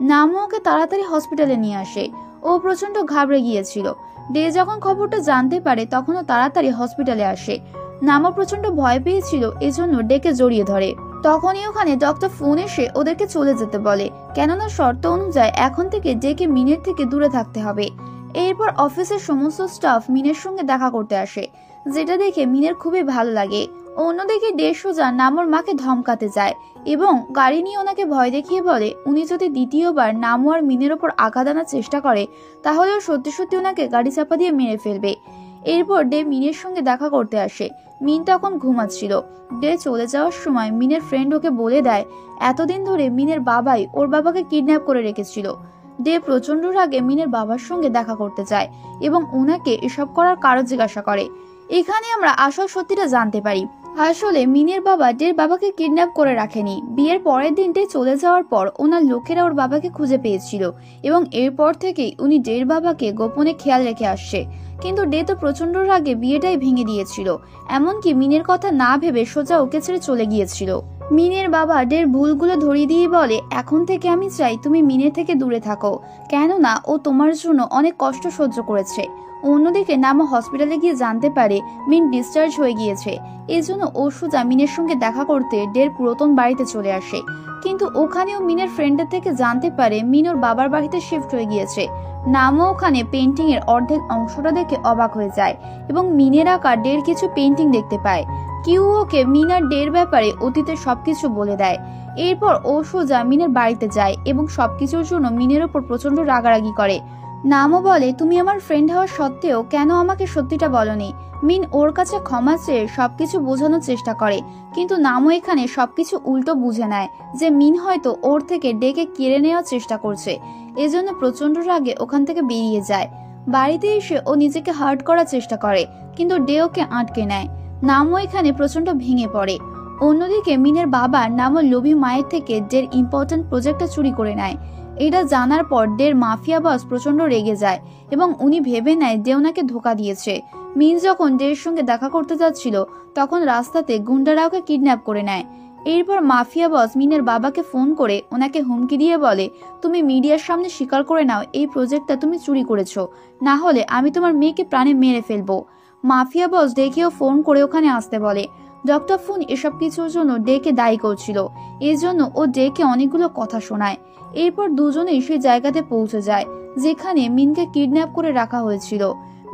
নামও ওকে তাড়াতাড়ি হসপিটালে নিয়ে আসে। ও প্রচন্ড ঘাবড়ে গিয়েছিল। ডে যখন খবরটা জানতে পারে তখনও তাড়াতাড়ি হসপিটালে আসে। নামও প্রচন্ড ভয় পেয়েছিল, এজন্য ডেকে জড়িয়ে ধরে। তখনই ওখানে ডক্টর ফোন এসে ওদেরকে চলে যেতে বলে, কেননা শর্ত অনুযায়ী এখন থেকে ডেকে মিনের থেকে দূরে থাকতে হবে। এরপর অফিসের সমস্ত স্টাফ মিনের সঙ্গে দেখা করতে আসে। যেটা দেখে মিনের খুবই ভালো লাগে। অন্যদিকে ডে সোজা নামোর মাকে ধমকাতে যায় এবং গাড়ি নিয়ে ওনাকে ভয় দেখিয়ে বলে উনি যদি দ্বিতীয়বার নামো আর মিনের ওপর আঘাত আনার চেষ্টা করে তাহলেও সত্যি সত্যি ওনাকে গাড়ি চাপা দিয়ে মেরে ফেলবে। এরপর ডে মিনের সঙ্গে দেখা করতে আসে। মিন তখন ঘুমাচ্ছিল। ডে চলে যাওয়ার সময় মিনের ফ্রেন্ড ওকে বলে দেয় এতদিন ধরে মিনের বাবাই ওর বাবাকে কিডন্যাপ করে রেখেছিল। ডে প্রচন্ড রাগে মিনের বাবার সঙ্গে দেখা করতে চায় এবং ওনাকে এসব করার কারণ জিজ্ঞাসা করে। এখানে আমরা আসল সত্যিটা জানতে পারি। আসলে মিনের বাবা ডের বাবাকে কিডন্যাপ করে রাখেনি। বিয়ের পরের দিন ডে চলে যাওয়ার পর ওনার লোকেরা ওর বাবাকে খুঁজে পেয়েছিল এবং এরপর থেকেই উনি ডের বাবাকে গোপনে খেয়াল রেখে আসছে। কিন্তু ডে তো প্রচন্ড রাগে বিয়েটাই ভেঙে দিয়েছিল, এমনকি মিনের কথা না ভেবে সোজা ওকে ছেড়ে চলে গিয়েছিল। মিনের বাবা ডের ভুলগুলো ধরিয়ে দিয়ে বলে এখন থেকে আমি চাই তুমি মিনের থেকে দূরে থাকো, কেননা ও তোমার জন্য অনেক কষ্ট সহ্য করেছে। অন্যদিকে নামো হসপিটালে গিয়ে জানতে পারে মিন ডিসচার্জ হয়ে গিয়েছে। এজন্য ও সোজা মিনের সঙ্গে দেখা করতে ডের পুরাতন বাড়িতে চলে আসে। কিন্তু ওখানেও মিনের ফ্রেন্ডের থেকে জানতে পারে মিন ওর বাবার বাড়িতে শিফট হয়ে গিয়েছে। নামও ওখানে পেন্টিং এর অর্ধেক অংশটা দেখে অবাক হয়ে যায় এবং মিনের আঁকা ডের কিছু পেন্টিং দেখতে পায়। কিউ ওকে মিন আর ডের ব্যাপারে অতীতের সবকিছু বলে দেয়। এরপর ও সোজা মিনের বাড়িতে যায় এবং সবকিছুর জন্য মিনের ওপর প্রচন্ড রাগারাগি করে। নামও বলে তুমি আমার ফ্রেন্ড হওয়া সত্ত্বেও কেন আমাকে সত্যিটা বলনি। মিন ওর কাছে ক্ষমা চেয়ে সবকিছু বোঝানোর চেষ্টা করে, কিন্তু নামও এখানে সবকিছু উল্টো বুঝে নেয় যে মিন হয়তো ওর থেকে ডেকে কেড়ে নেওয়ার চেষ্টা করছে। এজন্য প্রচন্ড রাগে ওখান থেকে বেরিয়ে যায়। বাড়িতে এসে ও নিজেকে হার্ট করার চেষ্টা করে, কিন্তু ডে ওকে আটকে নেয়। নামও এখানে প্রচন্ড ভেঙে পড়ে। অন্যদিকে মিনের বাবা নামও লোভী মায়ের থেকে ডের ইম্পর্টেন্ট প্রজেক্টটা চুরি করে নেয়। এটা জানার পর ডের মাফিয়া বস প্রচন্ড রেগে যায় এবং উনি ভেবে নেয় ডে ওনাকে ধোকা দিয়েছে। মিন যখন ডের সঙ্গে দেখা করতে যাচ্ছিল তখন রাস্তাতে গুন্ডারা ওকে কিডন্যাপ করে নেয়। এরপর মাফিয়া বস মিনের বাবাকে ফোন করে ওনাকে হুমকি দিয়ে বলে তুমি মিডিয়ার সামনে স্বীকার করে নাও এই প্রজেক্টটা তুমি চুরি করেছো, না হলে আমি তোমার মেয়েকে প্রাণে মেরে ফেলবো। মাফিয়া বস ডেকেও ফোন করে ওখানে আসতে বলে। ডক্টর ফুন এসব কিছুর জন্য ডেকে দায়ী করছিল, এর জন্য ও ডেকে অনেকগুলো কথা শোনায়। এরপর দুজনেই সেই জায়গাতে পৌঁছে যায় যেখানে মিনকে কিডন্যাপ করে রাখা হয়েছিল।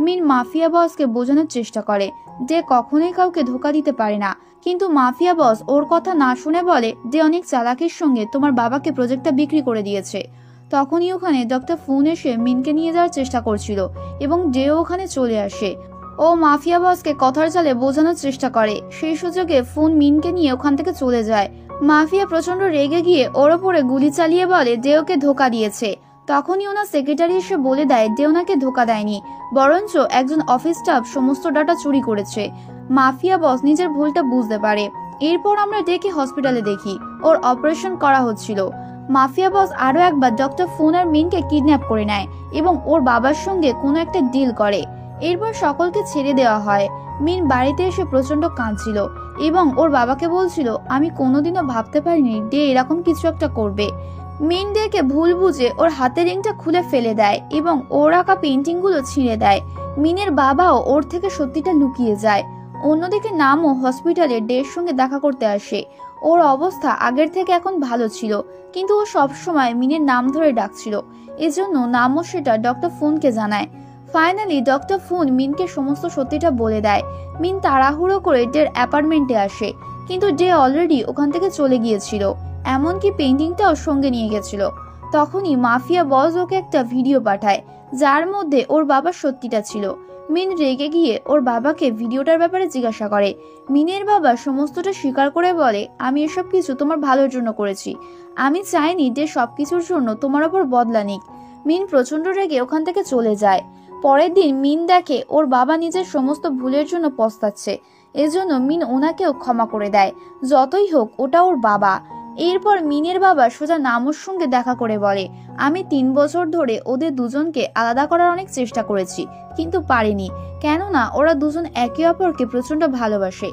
মিন মাফিয়া বসকে বোঝানোর চেষ্টা করে ডে কখনোই কাউকে ধোকা দিতে পারে না, কিন্তু মাফিয়া বস ওর কথা না শুনে বলে ডে অনেক চালাকির সঙ্গে তোমার বাবাকে প্রজেক্টটা বিক্রি করে দিয়েছে। তখনই ওখানে ডক্টর ফুন এসে মিনকে নিয়ে যাওয়ার চেষ্টা করছিল এবং ডেও ওখানে চলে আসে। ও মাফিয়া বসকে কথার চালে বোঝানোর চেষ্টা করে। সেই সুযোগে ফুন মিনকে নিয়ে ওখান থেকে চলে যায়। মাফিয়া প্রচন্ড রেগে গিয়ে ওর ওপরে গুলি চালিয়ে বলে ডে ওকে ধোকা দিয়েছে। তখনই ওনার সেক্রেটারি এসে বলে দেয় ডে ওনাকে ধোকা দেয়নি, বরঞ্চ একজন অফিস স্টাফ সমস্ত ডাটা চুরি করেছে। মাফিয়া বস নিজের ভুলটা বুঝতে পারে। এরপর আমরা ডেকে হসপিটালে দেখি ওর অপারেশন করা হচ্ছিল। মাফিয়া বস আরো একবার ডক্টর ফুন আর মিনকে কিডন্যাপ করে নেয় এবং ওর বাবার সঙ্গে কোনো একটা ডিল করে। এরপর সকলকে ছেড়ে দেওয়া হয়। মিন বাড়িতে এসে প্রচন্ড কাঁদছিল এবং ওর বাবাকে বলছিল আমি কোনোদিনও ভাবতে পারিনি ডে এরকম কিছু একটা করবে। মিন ডেকে ভুল বুঝে ওর হাতের রিংটা খুলে ফেলে দেয় এবং ওর আঁকা পেন্টিং গুলো ছিঁড়ে দেয়। মিনের বাবাও ওর থেকে সত্যিটা লুকিয়ে যায়। অন্যদিকে নামও হসপিটালে ডের সঙ্গে দেখা করতে আসে। ওর অবস্থা আগের থেকে এখন ভালো ছিল, কিন্তু ও সবসময় মিনের নাম ধরে ডাকছিল। এজন্য নামও সেটা ডক্টর ফুনকে জানায়। ফাইনালি ডক্টর ফুন মিনকে সমস্ত সত্যিটা বলে দেয়। মিন তাড়াহুড়ো করে ডের অ্যাপার্টমেন্টে আসে, কিন্তু ডে অলরেডি ওখান থেকে চলে গিয়েছিল, এমনকি পেন্টিংটাও সঙ্গে নিয়ে গেছিল। তখনই মাফিয়া বস ওকে একটা ভিডিও পাঠায় যার মধ্যে ওর বাবার সত্যিটা ছিল। মিন রেগে গিয়ে ওর বাবাকে ভিডিওটার ব্যাপারে জিজ্ঞাসা করে। মিনের বাবা সমস্তটা স্বীকার করে বলে আমি এসব কিছু তোমার ভালোর জন্য করেছি, আমি চাইনি যে সবকিছুর জন্য তোমার ওপর বদলা নিক। মিন প্রচন্ড রেগে ওখান থেকে চলে যায়। পরের দিন মিন দেখে ওর বাবা নিজের সমস্ত ভুলের জন্য পস্তাচ্ছে, এজন্য মিন ওনাকেও ক্ষমা করে দেয়। যতই হোক ওটা ওর বাবা। এরপর মিনের বাবা সোজা নামোর সঙ্গে দেখা করে বলে আমি 3 বছর ধরে ওদের দুজনকে আলাদা করার অনেক চেষ্টা করেছি, কিন্তু পারিনি, কেননা ওরা দুজন একে অপরকে প্রচন্ড ভালোবাসে।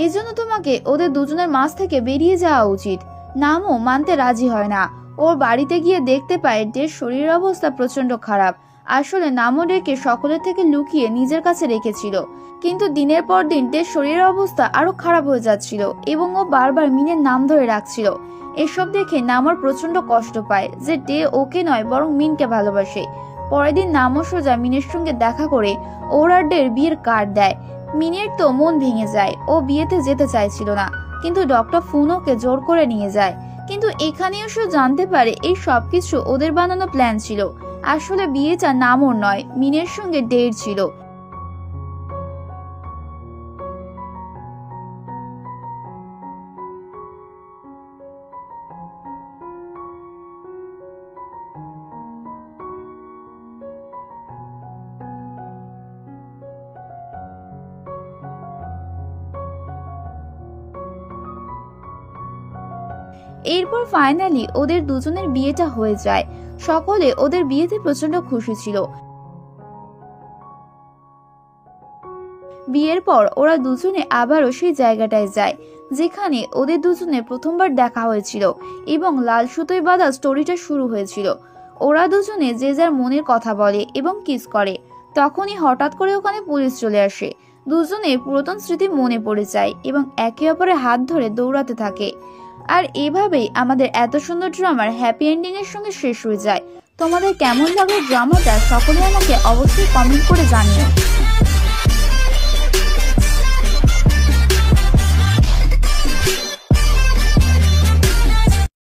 এজন্য তোমাকে ওদের দুজনের মাঝ থেকে বেরিয়ে যাওয়া উচিত। নামও মানতে রাজি হয় না। ওর বাড়িতে গিয়ে দেখতে পায় ডের শরীরের অবস্থা প্রচন্ড খারাপ। আসলে নামও ডেকে সকলের থেকে লুকিয়ে নিজের কাছে রেখেছিল, কিন্তু দিনের পর দিন ডের শরীরের অবস্থা আরো খারাপ হয়ে যাচ্ছিল এবং ও বারবার মিনের নাম ধরে রাখছিল। এসব দেখে নামর প্রচন্ড কষ্ট পায় যে ডে ওকে নয় বরং মিনকে ভালোবাসে। পরের দিন নামও সোজা মিনের সঙ্গে দেখা করে ওর আর ডের বিয়ের কার্ড দেয়। মিনের তো মন ভেঙে যায়, ও বিয়েতে যেতে চাইছিল না, কিন্তু ডক্টর ফুন ওকে জোর করে নিয়ে যায়। কিন্তু এখানেও সে জানতে পারে এই সবকিছু ওদের বানানো প্ল্যান ছিল। আসলে বিয়েটা নামর নয়, মিনের সঙ্গে ডেট ছিল। এরপর ফাইনালি ওদের দুজনের বিয়েটা হয়ে যায়। সকলে ওদের বিয়েতে প্রচন্ড খুশি ছিল। বিয়ের পর ওরা দুজনে আবারও সেই জায়গাটায় যায় যেখানে ওদের দুজনে প্রথমবার দেখা হয়েছিল এবং লাল সুতোয় বাঁধা স্টোরিটা শুরু হয়েছিল। ওরা দুজনে যে যার মনের কথা বলে এবং কিস করে। তখনই হঠাৎ করে ওখানে পুলিশ চলে আসে। দুজনে পুরাতন স্মৃতি মনে পড়ে যায় এবং একে অপরের হাত ধরে দৌড়াতে থাকে। আর এভাবেই আমাদের এত সুন্দর ড্রামার হ্যাপি এন্ডিং এর সঙ্গে শেষ হয়ে যায়। তোমাদের কেমন লাগলো ড্রামাটা সকলে আমাকে অবশ্যই কমেন্ট করে জানিও।